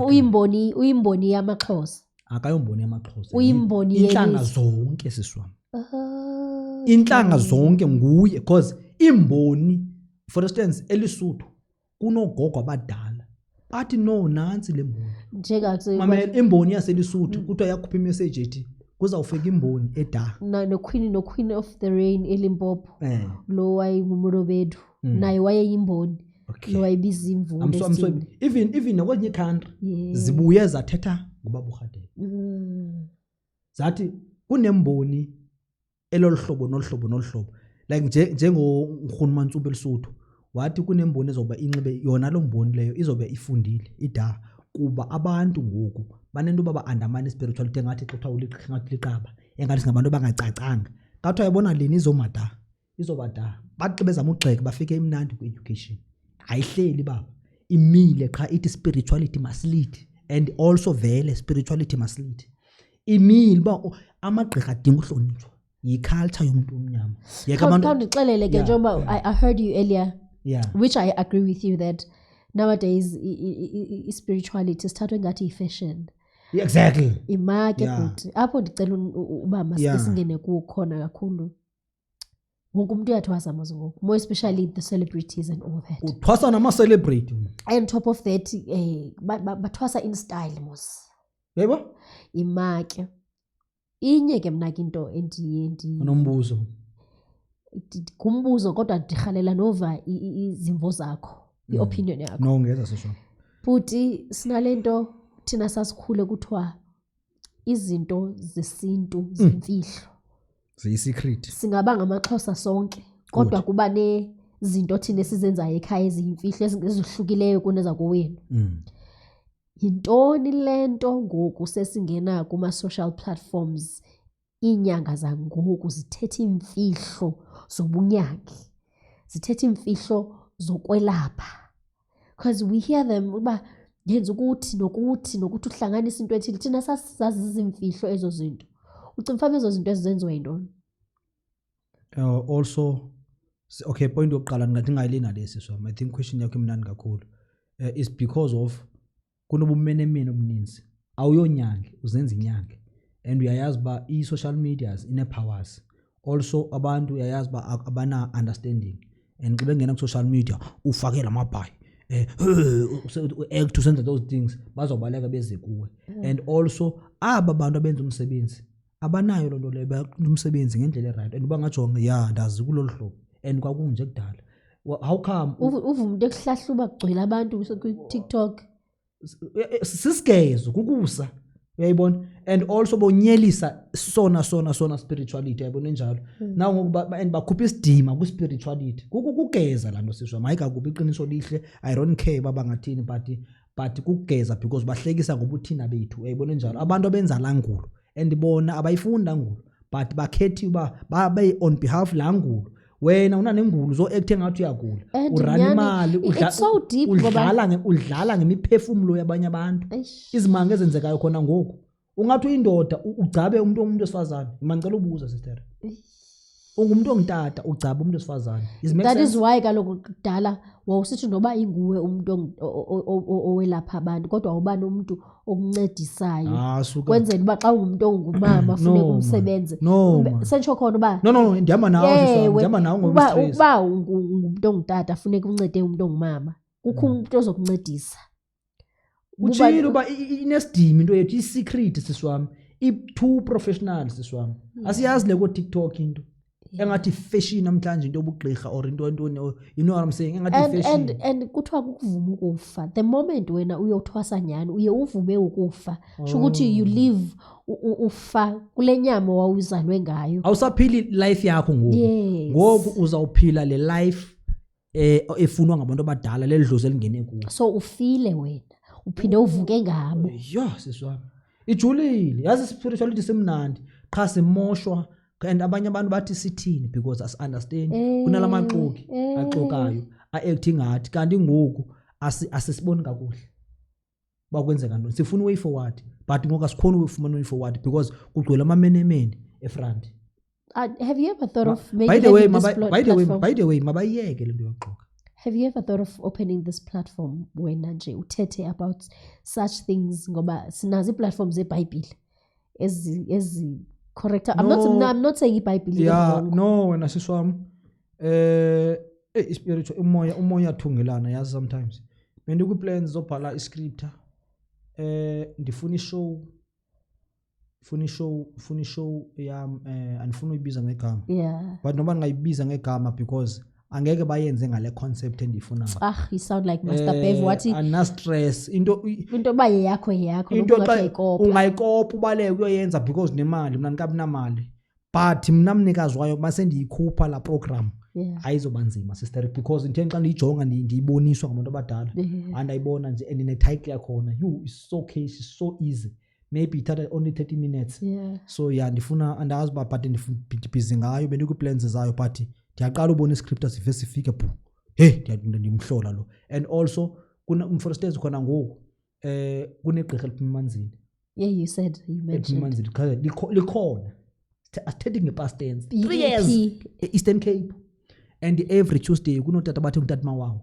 Speaker 1: uyimboni yamaXhosa
Speaker 2: akayomboni yamaXhosa
Speaker 1: uyimboni
Speaker 2: inhlanga zonke siswami inhlanga zonke nguye because imboni for instance elisuthu kunogogo abadala bathi no nansi lemmboni
Speaker 1: njengathi
Speaker 2: mamela imboni yaselisuthu kuthiwa yakhupha imessage ethi kuzawufika imboni eda
Speaker 1: no queen of the rain eLimpopo lo wayengumrobedu naye wayeyimboni lo wayibiza imvumi
Speaker 2: even nakwenye country zibuye zathetha ngobaba uRhadebe zathi kunemboni eloluhlobo noluhlobo like njengoRhulumente Ntsupe elisuthu wathi kunemboni ezoba inxibe yona lo mboni leyo izobe ifundile ida kuba abantu ngoku banento baba andamana spirituality engathi xa uthawu liqaba engathi singabantu bangacacanga kathi uyabona leni izobada baxibeza amugxeke bafike imnandi ku education ayihleli baba imile qha ithi spirituality must lead and also vele spirituality must lead imile ba amagqirha adinga uhlonitshwa yiculture yomuntu omnyama
Speaker 1: yeka abantu ndixelele ke njengoba I heard you earlier which I agree with you that nowadays spirituality starting ngathi fashion
Speaker 2: exactly
Speaker 1: imake futhi apho ndicela uba masingene kukhona kakhulu wonke umuntu uyathwasa amaze ngoku more especially the celebrities and all that
Speaker 2: uthwasa nama celebrity
Speaker 1: and top of that bathwasa in style mos
Speaker 2: yebo
Speaker 1: imake inye ke mna into
Speaker 2: nombuzo
Speaker 1: kumbuzo kodwa ndihalela nova izimvo zakho iopinion yakho
Speaker 2: no ngeza sisho
Speaker 1: futhi sinalento thina sasikhule kuthiwa izinto zesintu zemfihlo
Speaker 2: ziyisecret
Speaker 1: singaba ngamaXhosa sonke kodwa kuba nezinto thina esizenzayo ekhaya eziyimfihlo ezihlukileyo kuneza kowenu yintoni lento ngoku sesingena kuma social platforms inyanga zangoku zithethe imfihlo zobunyangi zithethe imfihlo zokwelapha because we hear them uba yenza ukuthi nokuthi uhlanganisa into ethile thina sasazi izimfihlo ezo zinto ucimfa ezo zinto ezizenziwa yintoni
Speaker 2: also okay point yokuqala ngathi ngayilina lesi so I think question yakho imnandi kakhulu is because of kunobumenemene obuninzi awuyonyange uzenza inyange and uyayazi ba i-social medias ine-powers also abantu uyayazi ba abana understanding and xa bengena ku-social media ufakela amabhayi act usenza those things bazobaleka beze kuwe and also aba bantu abenza umsebenzi abanayo lonto leyo umsebenzi ngendlela right and bangajonga ndazi kulolu hlobo and kwakunje kudala how come
Speaker 1: uvumuntu ekuhlahluba kugcwele abantu ku-TikTok
Speaker 2: sisigezo kukusa uyayibona and also bonyelisa sona spirituality yayibona njalo nawo ngokuba and bakhupha isidima ku spirituality kugeza lanto sisho mayika kuba iqiniso lihle I don't care baba ngathini but kugeza because bahlekisa ngobuthina bethu uyayibona njalo abantu abenza langulo and bona abayifunda ngulo but bakhethi uba babe on behalf langulo wena una nengulu zo act engathi uyagula urana imali udlala ngemiphefumulo yabanye abantu izimanga ezenzekayo khona ngoku ungathi uyindoda ugcabe umuntu wesifazane imangicela ubuza sister ungumuntu ongitata ugcabe umuntu wesifazane
Speaker 1: that is why kaloku kudala wawusithi noba inguwe umuntu owelapha abantu kodwa awubani umuntu okuncedisayo kwenzela uba xa ungumuntu ongumama funeka umsebenze sentsho khona uba
Speaker 2: no ndihamba nawe ngoba
Speaker 1: uba ungumuntu ongutata funeka uncede umuntu ongumama kukho umuntu ozokuncedisa
Speaker 2: utshilo uba inesidima into yethu i-secret siswami i-two professionals siswami asiyazi le ko-TikTok into engathi fashion namhlanje into obugqirha or into you know what I'm saying engathi fashion
Speaker 1: and kuthiwa kukuvuma ukufa the moment wena uyothwasa nyani uye uvume ukufa sho ukuthi you live ufa kule nyama wawuzalwe ngayo
Speaker 2: awusaphili life yakho ngoku uzawuphila le life efunwa ngabantu abadala ledlozi elingene kuwo.
Speaker 1: So ufile wena uphinde uvuke ngabo.
Speaker 2: Siswami ijulile yazi spirituality semnandi qha simoshwa and abanye abantu bathi sithini because as understand kunalamaxoki axokayo acting ngathi kanti ngoku asisiboni kakuhle bakwenzeka ntoni sifuna way forward but ngoku asikhona ukufumana way forward because kugcwele amamenemene efront.
Speaker 1: Have you ever thought of
Speaker 2: by the way mabayeke lento yoxoka.
Speaker 1: Have you ever thought of opening this platform wena nje uthethe about such things ngoba sinazi platforms eBhayibhile ezi correct? I'm not saying iBhayibhile is wrong.
Speaker 2: No wena siswami spiritual umoya thungelana yazi sometimes mina ku plans zobhala iscripture ndifuna show yam andifuna uyibiza ngegama but noma ngayibiza ngegama because angeke bayenze ngale concept endiyifunayo.
Speaker 1: You sound like Master Bev wathi
Speaker 2: ana stress into
Speaker 1: baye yakho
Speaker 2: into ungayikopa ubaleke uyoyenza because nemali mina ngikabi namali but mina mnikazi wayo mase ndiyikhupha la program ayizobanzima sister because into xa ndiyijonga ndiyiboniswa ngabantu abadala and ayibona nje and ine title yakhona is so case is so easy maybe ithatha only 30 minutes so ndifuna andazi ba but ndibhizi ngayo bendiku plans zayo but ndiyaqala ubona iscript sifike bhu ndimhlola lo and also kuna for stage khona ngoku kunegqirha emanzini
Speaker 1: you mentioned
Speaker 2: likhona attending past tense 3 years Eastern Cape and every Tuesday kunotata bathe ngutata mawawa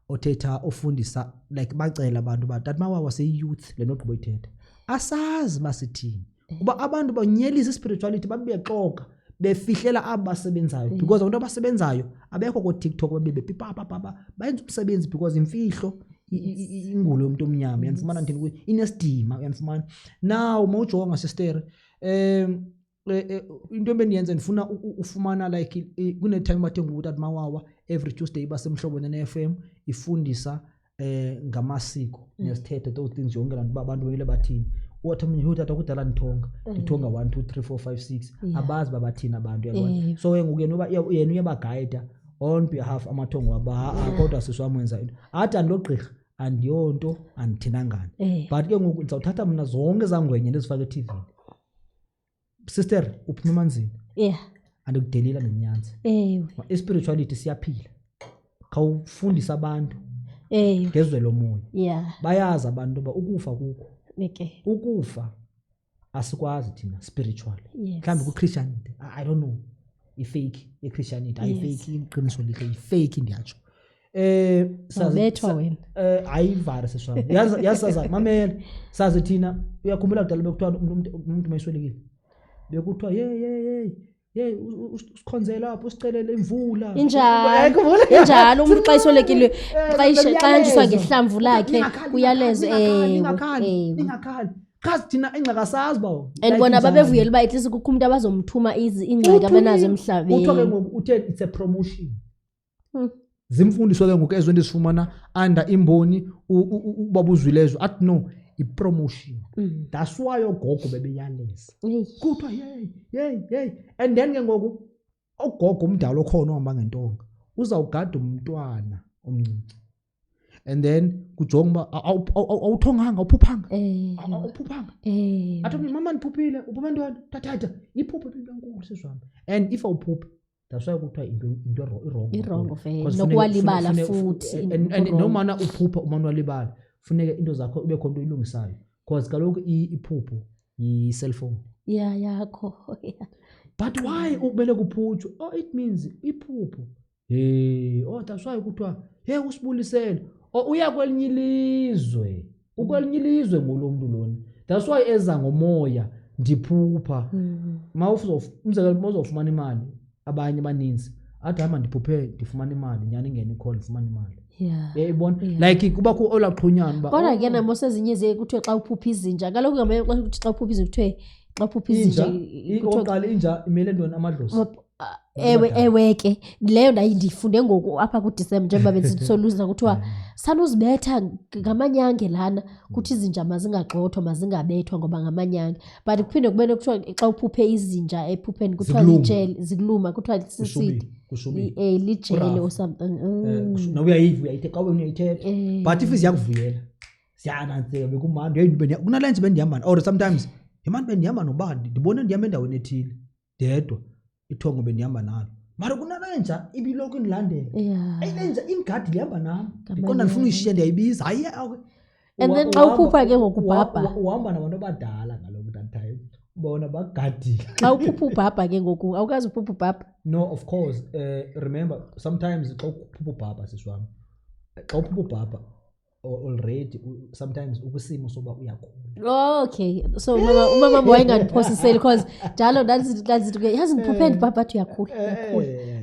Speaker 2: othetha ofundisa like bacela abantu batata mawawa say youth lenogqibo ithetha asazi basithini kuba abantu banyelisa spirituality babexoka befihlela abasebenzayo because abantu abasebenzayo abekho ko TikTok babepipa bayenza umsebenzi because imfihlo ingulo yomuntu omnyama yanifumana nthini inestima yanifumana now mawujonga sister into embendiyenza ndifuna ufumana like kune time bathe ngutata mawawa every Tuesday basemhlobo ne-FM ifundisa ngamasiko nesithethe those things yonke lantu abantu bele bathini wathi mina utata kudala nithonga 1 2 3 4 5 6 abazi babathina abantu yabona so ngoku yena uyabaguide on behalf amathongo waba kodwa siswamenza into athi andilogqirha andiyonto andithinangani but ke ngoku ndizawuthatha mina zonke zangwenye ndizifake eTV. Sister uphuma emanzini andikudelela nenyanza spirituality siyaphila khawufundisa abantu ngezwelo moya bayazi abantu ba ukufa kukho ukufa asikwazi thina spiritual mhlawumbe ku Christianity I don't know ifake eChristianity ayifake iqiniso lihle ifake ndiyatsho
Speaker 1: sabethwa wena
Speaker 2: ayivara seswami yasaza mamela sazi thina uyakhumbula kudala bekuthiwa umuntu mayiswelekile bekuthiwa usikhonzela lapho usicelele imvula
Speaker 1: injalo umuntu xa isolekile xa njiswa ngehlamvu lakhe uyalezwe
Speaker 2: ingakhali kazi thina engxakasazi bawo
Speaker 1: and bona babevuyela ba at least kukho umuntu abazomthuma ingxaki abanazo emhlabeni
Speaker 2: utho ke ngoku uthe it's a promotion zimfundiso ke ngoku ezwe ndisifumana under imboni ubabuzwilezo athi no i-promotion that's why ogogo bebeyaleza kuthiwa hey and then ke ngoku ogogo umdala okhona ohamba ngentonga uzawugada umntwana omncinci and then kujonga awuthonganga uphuphanga athi mama ndiphuphile uphume ntwana tatata iphuphe into enkulu siswami and if awuphuphi that's why kuthiwa into
Speaker 1: wrong nokuwalibala futhi
Speaker 2: and nomana uphupha umana walibala funeke into zakho ube khona uyilungisayo because kaloku iphupho yi-cellphone
Speaker 1: yakho
Speaker 2: but why ubele kuphutshwe it means iphupho that's why kuthiwa usibulisele uya kwelinye ilizwe ukwelinye ilizwe ngulo mntu lona that's why eza ngomoya ndiphupha umzekelo mawuzofumana imali abanye abaninzi athi hamba ndiphuphe ndifumana imali nyani ingene ikhona ndifumana imali uyayibona like kuba ku olaqhunyana ba
Speaker 1: kodwa ke namo sezinye ze kuthiwe xa uphupha izinja kaloku ngamanye xa uphupha izinja kuthiwe xa uphupha izinja
Speaker 2: oqala inja imele ntoni amadlozi
Speaker 1: ewe ke leyo ndifunde ngoku apha kuDisemba njengoba besisoluza kuthiwa sanuzibetha ngamanyange lana kuthi izinja mazingagxothwa mazingabethwa ngoba ngamanyange but kuphinde kubene kuthiwa xa uphuphe izinja ephupheni kuthiwa lijele zikuluma kuthiwa sisidi lijele or something
Speaker 2: uyayithe xa uyayithetha but if ziyakuvuyela siyanantsika bekumandi kunalenje bendihamba or sometimes imani bendihamba nobani ndibone ndihamba endaweni ethile ndedwa ithongo bendihamba nalo mara kunalenja ibiloko indilandela ayilenja ingadi lihamba nami ndiqonda ndifuna uyishiya ndiyayibiza hayi
Speaker 1: and then xa uphupha ke ngokubhabha
Speaker 2: uhamba nabantu abadala ngaloo that time bona bagadile
Speaker 1: xa uphupha ubhabha ke ngoku awukazi uphupha ubhabha
Speaker 2: no of course remember sometimes xa uphupha ubhabha sisiwami xa uphupha ubhabha already sometimes ukwisimo soba uyakhula
Speaker 1: okay so umama wayengandiphosiseli because njalo ndazithi ke yazi ndiphuphe ndibhabha athi uyakhula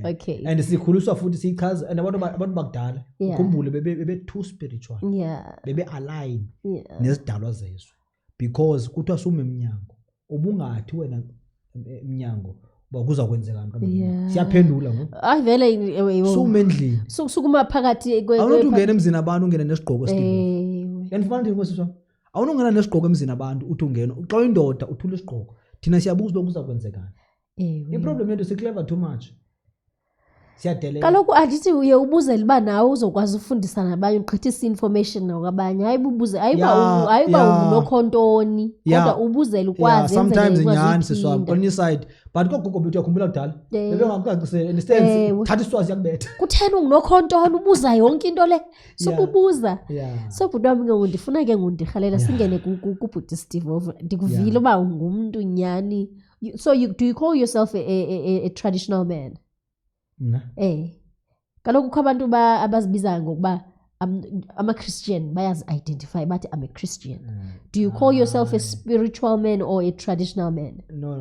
Speaker 1: okay
Speaker 2: and sikhuliswa futhi sichaza and abantu bakudala ukhumbule bebe too spiritual bebe align nezidalwa zezwe because kuthiwa sume eminyango ubungathi wena eminyango bakuza kwenzekani kambe siyaphendula ngoku
Speaker 1: hayi vele
Speaker 2: sume endlini
Speaker 1: sukuma phakathi
Speaker 2: awunothi ungena emzini abantu ungena nesigqoko Steve yanifana nje ngosiswa awunongena nesigqoko emzini abantu uthi ungena xa indoda uthula isigqoko thina siyabuza ukuza kwenzekani iproblem yethu si-clever too much siyadelela
Speaker 1: kaloku andithi uye ubuzele uba nawe uzokwazi ufundisa nabanye ugqithisa information nakwabanye hayiba unokhontoni kodwa ubuzele ukwazi
Speaker 2: sometimes inyani siswami kwelinye side but kogogo bethu yakhumbula kudala bebengakucacisela and sense thatha iswazi yakubetha
Speaker 1: kuthena unginokhontoni ubuza yonke into le sokubuza so bhuti wami ke ndifuna ke ngundirhalela singene kubhuti Steve ndikuvile uba ungumntu nyani so do you call yourself a traditional man? Kaloku kukho abantu abazibiza ngokuba ama-Christian bayazi-identify bathi I'm a Christian. Do you call yourself a spiritual man or a traditional man?
Speaker 2: No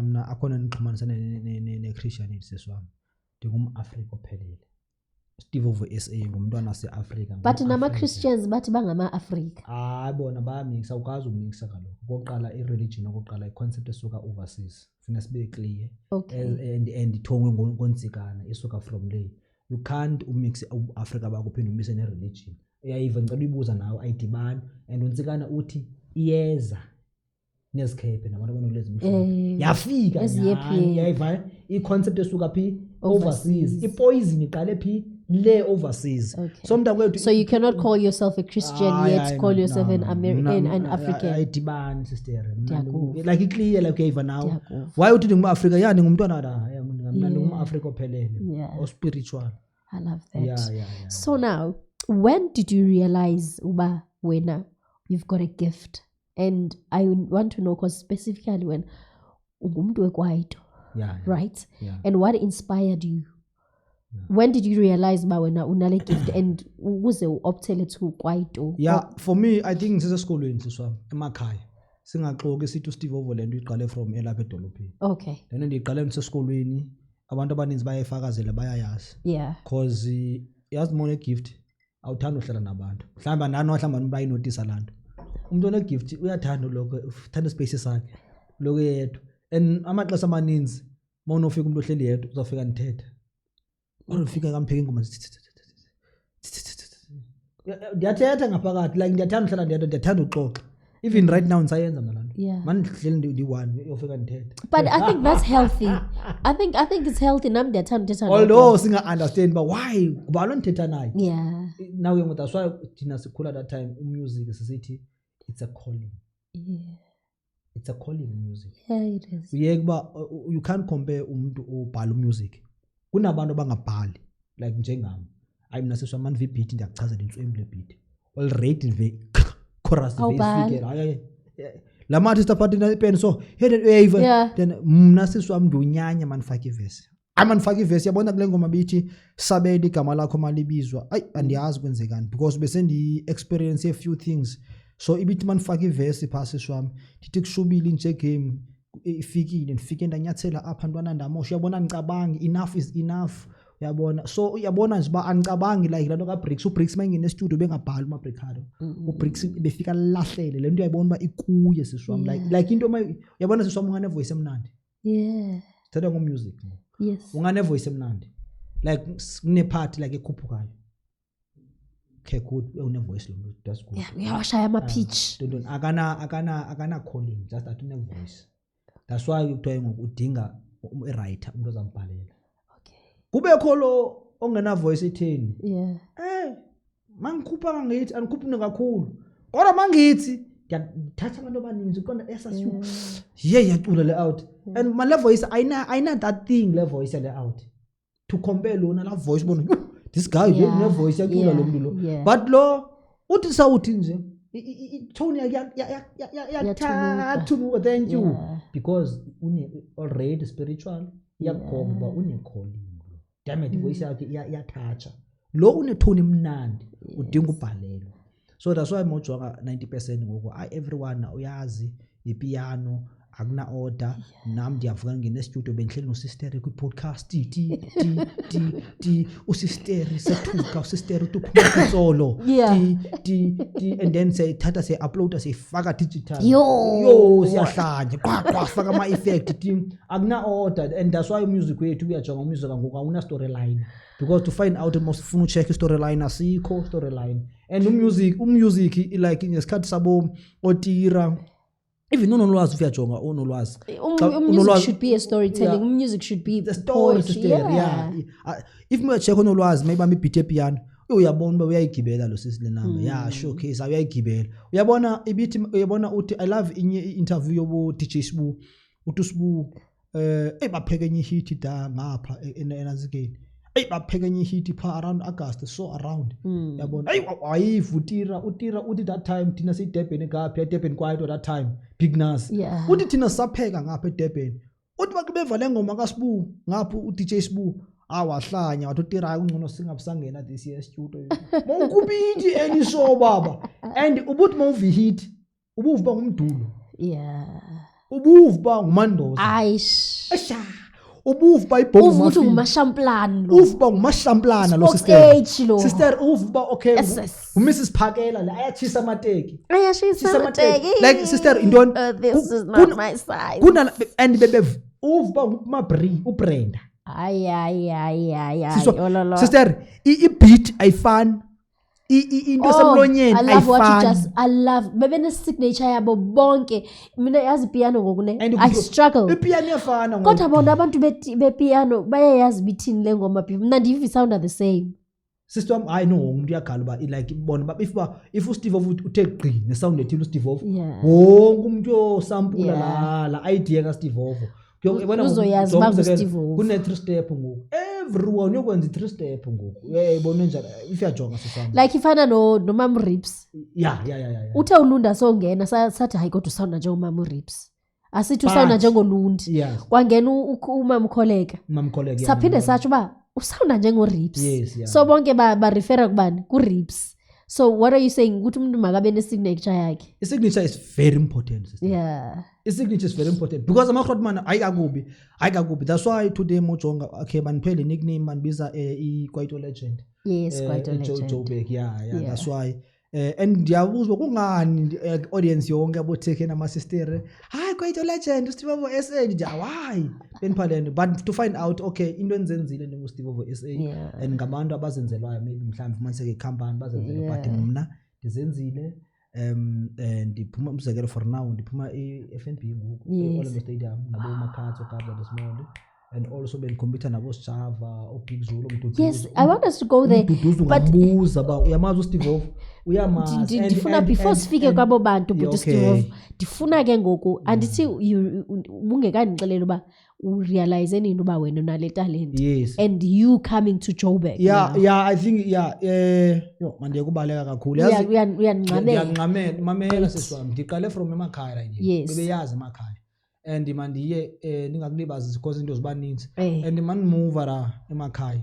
Speaker 2: mna akhona nixhumanisa ne-Christianity sesiwami ndingum-Afrika ophelele Steve of SA ngumntwana wase-Afrika
Speaker 1: but nama-Christians bathi bangama-Afrika
Speaker 2: hayi bona bayamixa ukwazi ukumixa kaloku okokuqala i-religion okokuqala i-concept esuka overseas funa sibe clear and ithongwe ngontsikana isuka from le you can't umix uAfrika bakho phinde umise ne-religion uyayiva ngicela uyibuza nawe ayidibani and untsikana uthi iyeza nezikhephe nabantu abanolezi mhlawumbe yafika yayiva i-concept esuka phi overseas i-poison iqale phi le overseas
Speaker 1: so you cannot call yourself a Christian yet call yourself an American and African
Speaker 2: ayidibani sister like clear like uyayiva nawe why uthi nguma-Afrika yani ngumntwana la mina nguma-Afrika ophelele or spiritual.
Speaker 1: I love that. So now when did you realize uba wena you've got a gift? And I want to know because specifically when ungumntu wekwaito right and what inspired you? When did you realize uba wena unale gift and ukuze uoptele to kwaito?
Speaker 2: For me I think sisesikolweni siswami emakhaya singaxoki sithi uSteve Ovo lento iqale from elapha edolophini then ndiqale ngisesikolweni abantu abaninzi bayayifakazela bayayazi because yazi mona gift awuthanda uhlala nabantu mhlamba nani wahlamba bayinotisa lanto umuntu one gift uyathanda lokho uthanda space sakhe lokho yedwa and amaxesha amaninzi mawuna ufika umuntu ohleli yedwa uzofika nithetha ufika kampheka ingoma ndiyathetha ngaphakathi like ndiyathanda uhlala ndedwa ndiyathanda uxoxa even right now ngisayenza nalanto manje hleli ndi1 uyofika nithetha
Speaker 1: but I think that's healthy. I think it's healthy nami ndiyathanda uthetha
Speaker 2: although singa understand but why kubalwa nithetha naye now you that's why thina sikhula that time umusic sisithi it's a calling it's a calling music
Speaker 1: it is
Speaker 2: uyekuba you can't compare umuntu obhala music kunabantu abangabhali like njengami mina seswamani beat ndiyachaza lentswembu le beat already ve chorus figure lama artist party na pen so then mina seswami ndunyanya manifaka ivesi amanifaka ivesi yabona kule ngoma bithi sabeli igama lakho malibizwa andiyazi kwenzekani because bese ndi experience a few things so ibithi manifaka ivesi phasi swami ndithi kushubile nje game ifikile ndifike ndanyathela apha ntwana ndamosha yabona ngicabangi enough is enough uyabona so uyabona nje ba angicabangi like lanto ka Bricks uBricks mayingene studio bengabhali ma Bricado uBricks befika lahlele lento uyayibona ba ikuye siswami like into uyabona siswami ngane voice emnandi sithatha ngo music
Speaker 1: Yes.
Speaker 2: ungane voice emnandi like kune part like ekhuphukayo okay good une voice lo that's good
Speaker 1: Yeah, uyawashaya ama pitch.
Speaker 2: Don't akana calling just that une voice that's why ukuthiwa ngoku udinga writer umuntu ozambhalela
Speaker 1: Okay.
Speaker 2: kube kholo ongena voice etheni
Speaker 1: Yeah.
Speaker 2: mangikhupha ngithi anikhuphi kakhulu kodwa mangithi ngiyathatha abantu abaninzi uqonda esasiyo yacula le out and my voice ayina that thing le voice le out to compare lona la voice bona this guy ne voice yacula lo muntu lo but lo uthi sawuthi nje tone yakathu thank you because already spiritual yakhomba une calling damn it voice yakhe iyathatha lo une tone emnandi udinga ubhalelo so that's why mojonga 90% ngoku everyone uyazi ipiano akuna order nami ndiyavuka ngene studio bengihleli no sister ku podcast ti usister sethuka usister uphuma kusolo and then say thatha say upload say faka digital yo siyahlanje kwa faka ama effect akuna order and that's why music wethu uyajonga umusic ngoku awuna storyline because to find out must ufuna check storyline asikho storyline and umusic like ngesikhathi sabo otira even unolwazi uyajonga unolwazi
Speaker 1: music should be a storytelling music should be
Speaker 2: the story if me check unolwazi maybe ami beat piano uyabona uba uyayigibela lo sisi lenamba showcase uyayigibela uyabona ibithi uyabona uthi I love inye interview yobo DJ Sbu uthi Sbu bapheke enye hit da ngapha enazikeni bapheke enye hit pha around August so around yabona ayivutira utira uthi that time thina siDurban ngapha eDurban kwaito that time Big Nas uthi thina sapheka ngapha eDurban uthi bakubevale ngoma kaSbu ngapha uDJ Sbu awahlanya wathi utira ungcono singabusangena this year studio mawukubindi any show baba and ubuthi mawuvi hit ubuvuba ngumdulo ubuvuba ngumandoza
Speaker 1: aish
Speaker 2: ubuvuba ibhomu
Speaker 1: uvuthi ngumashamplana lo
Speaker 2: uvuba ngumashamplana lo sister uvuba okay uMrs Phakela le ayachisa amateki like sister intoni
Speaker 1: this is not my size
Speaker 2: kuna and bebe uvuba ngumabri uBrenda
Speaker 1: ay
Speaker 2: sister beat ayifani into semlonyeni ayifani
Speaker 1: I love bebe ne signature yabo bonke mina yazi piano ngokune I struggle
Speaker 2: ipiano yafana
Speaker 1: kodwa bona abantu bepiano bayayazi bithini le ngoma mina ndivi sound the same
Speaker 2: sister I know umuntu uyagala uba like bona if uSteve of uthe gqi ne sound ethile uSteve of wonke umuntu yosampula la idea ka Steve of
Speaker 1: uzoyazi bakuSteve
Speaker 2: kune 3 step ngoku everyone yokwenza 3 step ngoku uyayibona njalo if yajonga sisami
Speaker 1: like ifana no Mama Rips uthe ulunda songena sathi hayi kodwa sound nje uMama Rips asithi usound njengolundi kwangena uMama Kholeka saphinde sathi uba usound njengorips so bonke ba refer kubani ku Rips. So what are you saying ukuthi umuntu makabe ne signature yakhe?
Speaker 2: I signature is very important sister. I signature is very important because amakhot man ayikakubi that's why today mojonga okay baniphele nickname manibiza iKwaito legend.
Speaker 1: Yes, Kwaito legend.
Speaker 2: Joburg that's why and ndiyabuzwa kungani audience yonke abotheke nama sister hayi Kwaito legend uSteve of SA nje why beniphalene but to find out okay into enzenzile ngoSteve of SA and ngabantu abazenzelwayo maybe mhlawumbe fumaniseke icompany bazenzele but mina ndizenzile ndiphuma umzekelo for now ndiphuma eFNB ngoku eOrlando Stadium nabo Makhatho Kabza this morning and also benikompete nabo Java oBig Zulu umduduzo.
Speaker 1: Yes, I want us to go there
Speaker 2: but ubuza ba uyamazi uSteve of uyamazi
Speaker 1: ndifuna before sifike kwabo bantu but Steve of ndifuna ke ngoku andithi ungekandixelela uba urealize nini uba wena unale talent and you coming to Joburg.
Speaker 2: I think yo manje kubaleka kakhulu
Speaker 1: yazi
Speaker 2: uyanqamela mamela seswami ndiqale from emakhaya nje bebeyazi emakhaya and mandiye ningakulibazi because into zibaninzi and man move ara emakhaya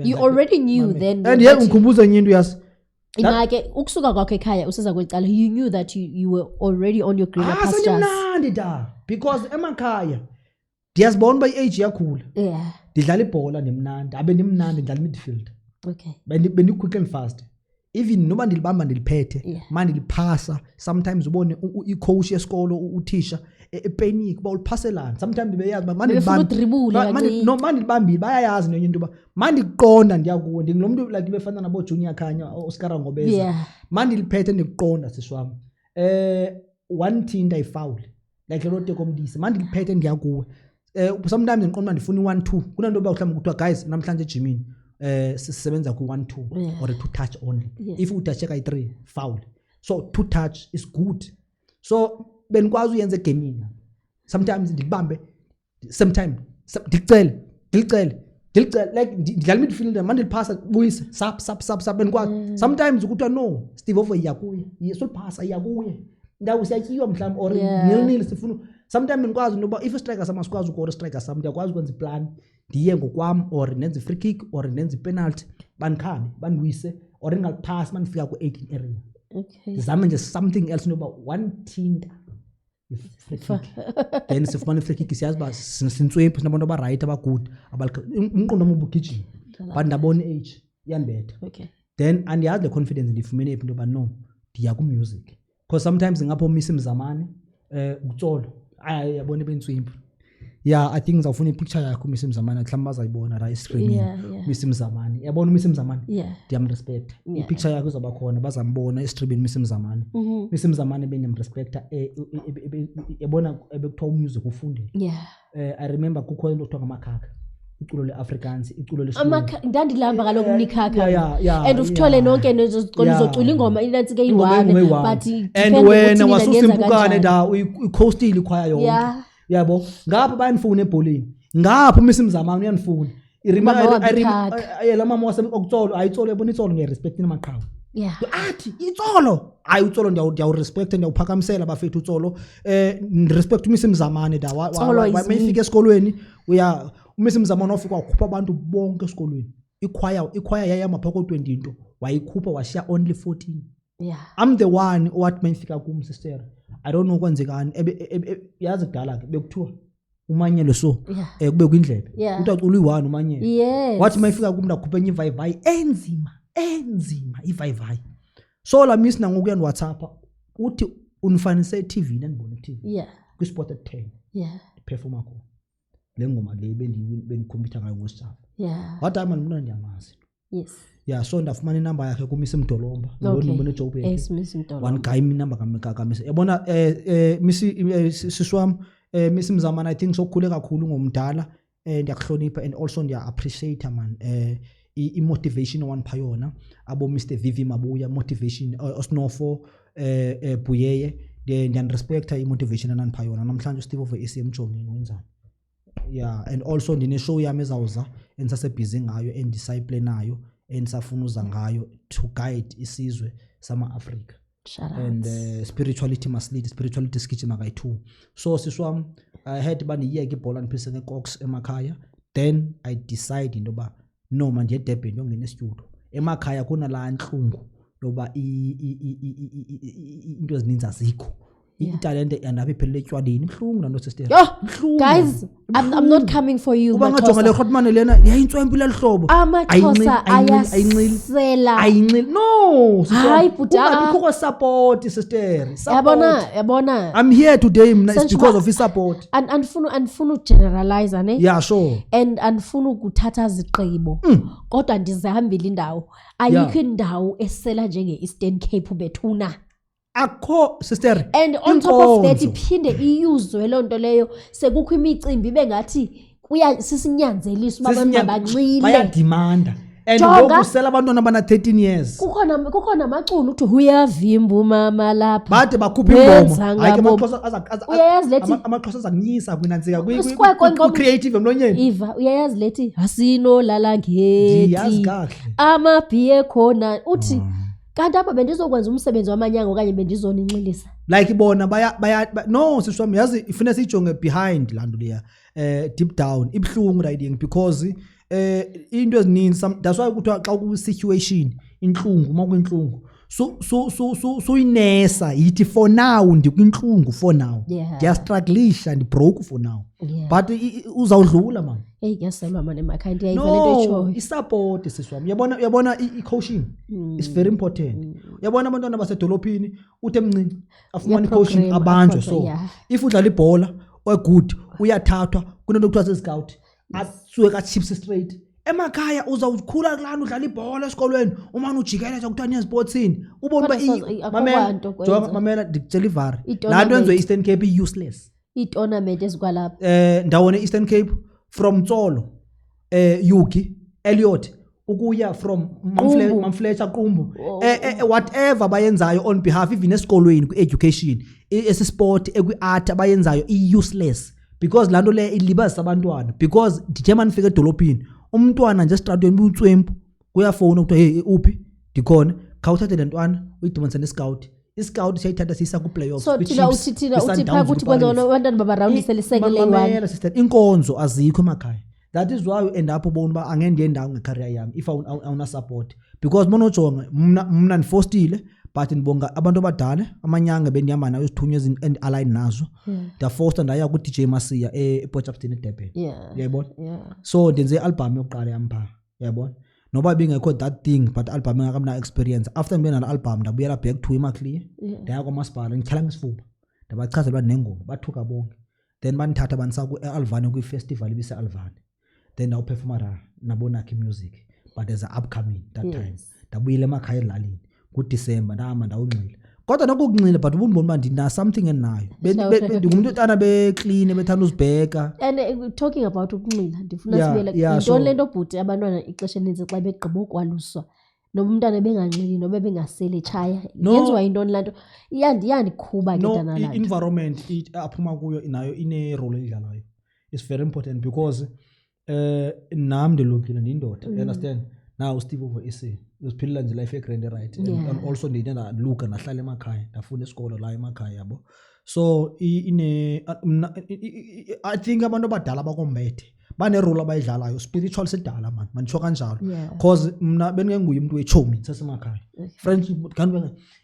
Speaker 1: you already knew then
Speaker 2: and ngikhumbuza enye into yasi
Speaker 1: imake ukusuka kwakho ekhaya usiza kwecala you knew that you were already on your greener pastures
Speaker 2: nandi da because emakhaya ndiyazibona ba iage yakhula ndidlala ibhola nemnandi abe ndimnandi ndidlala midfield beni quick and fast even noba ndilibamba ndiliphethe manje ndiliphasa sometimes ubone icoach yesikolo uthisha epanic ba uliphaselana sometimes beyazi
Speaker 1: befuna udribule kancane
Speaker 2: no mandibambile bayayazi nenye into ba mandiqonda ndiyakuwe ndingilomuntu like befana nabo Junior Khanya Oscar Ngobeza mandiliphethe ndiqonda siswami one thing I foul like lote komdisi mandiliphethe ndiyakuwe sometimes ngiqonda ndifuna 1-2 kunento ba mhlawumbe kuthiwa guys namhlanje ejimini sisebenza ku 1-2 or 2 touch only if utouch ka 3 foul so 2 touch is good so benikwazi uyenza egamini sometimes ndikubambe sometimes ndicela like ndidlala midfielder manje liphasa buyise sap benikwazi sometimes ukuthiwa no Steve Ovo iyakuye yesophasa iyakuye ndawo siyatyiwa mhlawumbe or nil sifuna sometimes benikwazi noba if striker samasikwazi ukora striker sam ndiyakwazi ukwenza iplan ndiye ngokwam or nenze free kick or nenze penalty banikhabe bandiwise or ngaliphasi manifika ku 18 area ndizame nje something else noba one thinta free kick then sifumane free kick siyazi ba sintswephu sinabantu aba right aba good umqondo mobugijima but ndabona age yanibetha then andiyazi le confidence ndifumene into ba no ndiya ku music because sometimes ngapho Misi Mzamane utsolo ayabona bentswimpu I think ngizawufuna ipicture yakho Misi Mzamane mhlawumbe bazayibona right screen Misi Mzamane yabona Misi Mzamane ndiyamrespect ipicture yakho izaba khona bazambona estreamini Misi Mzamane Misi Mzamane beniyamrespecta yabona ebekuthiwa umusic ufunde I remember kukho into okuthiwa ngamakhakha iculo leAfrikaans iculo lesizulu
Speaker 1: ndandilamba kaloku umnikhakha and ufuthole nonke nezocula ingoma inantsike yi1 but
Speaker 2: and wena wasusimpukane da uyicoastile ikhwaya yonke yabo ngapha bayinifuna ebholeni ngapha Misi Mzamane uyanifuna la mama wasekutsolo ayitsolo yabona itsolo ngiyarespect namaqhawe athi itsolo hayi utsolo ndiyawurespect ndiyawuphakamisela bafethu utsolo respect Misi Mzamane da mayifika esikolweni Misi Mzamane ofika wakhupha abantu bonke esikolweni ikhwaya yayamapha ko 20 into wayikhupha washiya only 14 I'm the one what mayifika kum sister I don't know kwenzekani yazi kudala ke bekuthiwa umanyelo so kube kwindlebe uthi acula i1 umanyelo wathi mayifika kum ndakhupha enye ivayivayi enzima ivayivayi so la miss nangokuya WhatsApp uthi unifanise TV nandibona TV ku sport at 10 perform akho le ngoma le bendikhompyutha ngayo ngositshafa wathi ama mina ndiyamazi so ndafumana inamba yakhe ku Misi Mdolomba lo ndibona eJoburg one guy inamba kaMisi yabona Misi siswam Misi Mzamane I think sokukhule kakhulu ngomdala ndiyakuhlonipha and also ndiya appreciate man i-motivation wanipha yona abo Mr Vivi Mabuya motivation Osnofo Buyeye ndiyanrespecta i-motivation ananipha yona namhlanje Steve Ovo esemjongeni wenzani and also ndine show yami ezawuza ensase busy ngayo and disciple nayo ensafuna uza ngayo to guide isizwe sama Africa and spirituality must lead spirituality skijima kayi2 so siswam I had baniyeke ibhola niphise ngeCox emakhaya then I decide indoba no manje eDurban yongena estudio emakhaya kuna la inhlungu yoba into ezininzi azikho italent andabe iphelele etshwaleni ibhlungu nanto sister
Speaker 1: guys I'm not coming for you
Speaker 2: ubangajonga le Hotman lena yayintswempu lelihlobo
Speaker 1: amaXhosa ayinxili
Speaker 2: no
Speaker 1: hayi bhuta
Speaker 2: ukho support sister
Speaker 1: yabona
Speaker 2: I'm here today it's because of his support
Speaker 1: andifuna ugeneralize ne
Speaker 2: sure
Speaker 1: and andifuna ukuthatha izigqibo kodwa ndizihambile indawo ayikho indawo esela njenge Eastern Cape bethuna
Speaker 2: akho sister
Speaker 1: and on top of that iphinde iyuzwe lonto leyo sekukho imicimbi bengathi sisinyanzelisa abantu abanxile
Speaker 2: bayadimanda and ngokusela abantwana abana 13 years
Speaker 1: kukhona amaculo uthi uyavimba umama lapha
Speaker 2: bade bakhupha ingoma hayi amaXhosa amaXhosa azakunyisa kwinantsika ku creative emlonyeni
Speaker 1: iva uyayazi lethi asino lala ngethi amabhiye khona uthi kanti apha bendizokwenza umsebenzi wamanyanga okanye bendizoninxilisa
Speaker 2: like bona baya no siswami yazi ifuna sijonge behind lanto leya deep down ibhlungu riding because into ezininzi that's why kuthiwa xa ku situation inhlungu makwinhlungu so inesa yithi for now ndikwinhlungu for now ndiyastrugglisha ndibroke for now but uzawudlula man
Speaker 1: Hey kuyaselwa manje emakhaya ndiyayiva lento etshoyo.
Speaker 2: Isupport siswami. Yabona i-coaching is very important. Yabona abantwana basedolophini uthe emncinci afumana i-coaching abanjwe so. If udlala ibhola or good uyathathwa kunento kuthiwa se-scout. Asuke ka chips straight. Emakhaya uzawukhula kulana udlala ibhola esikolweni umane ujikeleza kuthiwa sportsini ubone mamela ndikutshela ivari la nto yenziwe Eastern Cape useless
Speaker 1: i-tournament ezikwalapha
Speaker 2: ndawone Eastern Cape from Tsolo Yugi Elliot ukuya from Mamfletcher Qumbu whatever bayenzayo on behalf even esikolweni ku-education esi-sport ekwi-art abayenzayo i-useless because laa nto le ilibazisa abantwana because ndithe manifika edolophini umntwana nje estratweni butswempu kuyafona ukuthi hey uphi ndikhona khawuthathe le ntwana uyidibanise ne-scout i-scout siyayithatha siyisa ku-playoffs
Speaker 1: so thina uthi phaa ukuthi kwenza abantwana babarawundise lisekele
Speaker 2: yi-1 sister inkonzo azikho emakhaya that is why you end up ubona uba angeke ndiye ndawo ngecareer yami if awuna-support because monojonge mna ndifostile but ndibonga abantu abadala amanyanga bendihamba nayo izithunywa and-align nazo ndafosta ndaya ku-DJ Masiya ePotchefstroom eDurban yayibona so ndenze i-album yokuqala yami phaa yayibona noba bingekho that thing but album engakamna experience after ndibe nalo album ndabuyela back to eMaclear ndaya kwamasipala ngithala ngesifuba ndabachazela nengoma bathuka bonke then bandithatha bandisa ku-Alvane kwi-festival ibise-Alvane then ndawuperforma ra nabonakhe music but as a-upcoming that time ndabuyela emakhaya elalini kuDisemba ndahamba ndawunxila kodwa nokunxila but ubunibona uba ndina something endinayo ndingumuntu otana beclean bethanda uzibheka
Speaker 1: and talking about ukunxila ndifuna sibele yintoni lento bhuti abantwana ixesha elinintsi xa begqiba ukwaluswa noma umntwana benganxili noba bengasele tshaya yenziwa yintoni laa nto iyandikhuba ke ntana laa
Speaker 2: i-environment aphuma kuyo nayo ine-role edlalayo it's very important because nam ndilukile ndiyindoda understand now Steve over SA uziphilela nje life egrande right and also ndiyinda luka nahlala emakhaya ndafunda isikolo la emakhaya yabo so I think abantu abadala bakombethe bane-role abayidlalayo spiritual sedala man manditsho kanjalo because mna bengenguye umuntu wechomi sasemakhaya friendship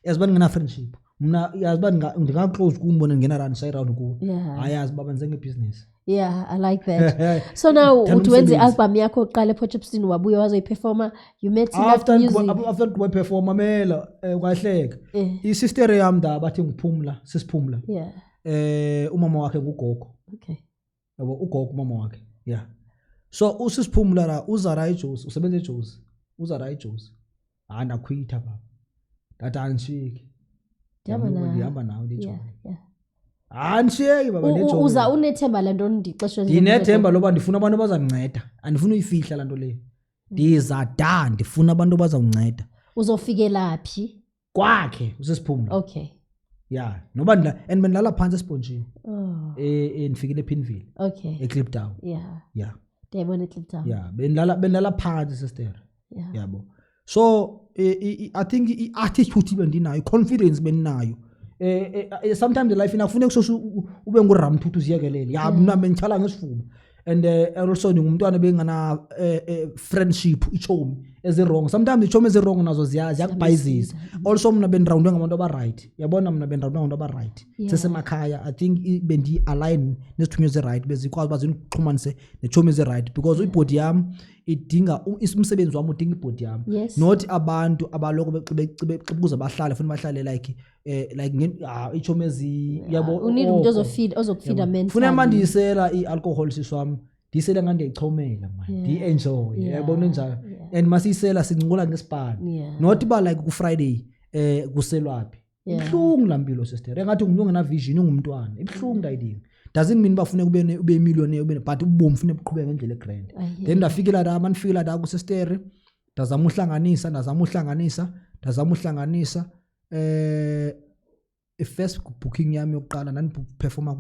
Speaker 2: yazi bangena friendship mna yazi ndinga-close kumbona ngena run say round kuwo ayazi baba nzenze ngebusiness
Speaker 1: I like that so now uthi wenze i-album yakho oqala ePotchefstroom wabuya wazoyiperforma you met
Speaker 2: after kuperforma mela kwahleka i-sister yami da bathi ngiphumla sisiphumla umama wakhe ngugogo yabo ugogo umama wakhe so usisiphumla la uZarai Josi usebenza eJosi uZarai Josi ndakhwitha baba ndathi andishiki ndihamba nawe ndijoyina andisheki baba nejoyina
Speaker 1: uza unethemba le nto ndixesha
Speaker 2: ndinethemba loba ndifuna abantu abazandinceda andifuna uyifihla laa nto leyo ndizada ndifuna abantu abazawunceda
Speaker 1: uzofikela phi
Speaker 2: kwakhe usisiphumla noba and bendilala phantsi esponjini ndifikile ePinville eCliptown
Speaker 1: ndiyayibona eCliptown
Speaker 2: bendilala phantsi sister yabo so I think i-attitude bendinayo i-confidence bendinayo sometimes life inakufuneka kushosho ube nguramthuthu uziyekelele mna benditshala ngesifuba and also ndingumntwana bengana friendship ichomi ezi-wrong sometimes ichomi ezi-wrong nazo ziyakubhayizisa also mna bendirawundwe ngabantu abaright yabona mna bendirawundwe ngabantu abaright sesemakhaya I think bendi-align nezithunywa ezi-right bezikwazi uba zindixhumanise nechomi ezi-right because ibhodi yami idinga umsebenzi wami udinga ibhodi yami not abantu abaloko bexibuza bahlale funa bahlale like ichomi yabo
Speaker 1: unid umuntu ozokufida mentally
Speaker 2: funa mandiyisela i-alcohol siswami ndiyisela ngandiyayichomela man ndiyi-enjoy yabona njalo and masiyisela sincula ngesipani not ba like ku-Friday kuselwaphi ibuhlungu laa mpilo sister engathi ngumuntu ongenavision ungumntwana ibuhlungu ndayidinga doesn't mean bafune ube millionaire but ubomi fune buqhubeka ngendlela egrand then ndafikela la manifikela la kusestere ndazama uhlanganisa i-first booking yami yokuqala ndandiperforma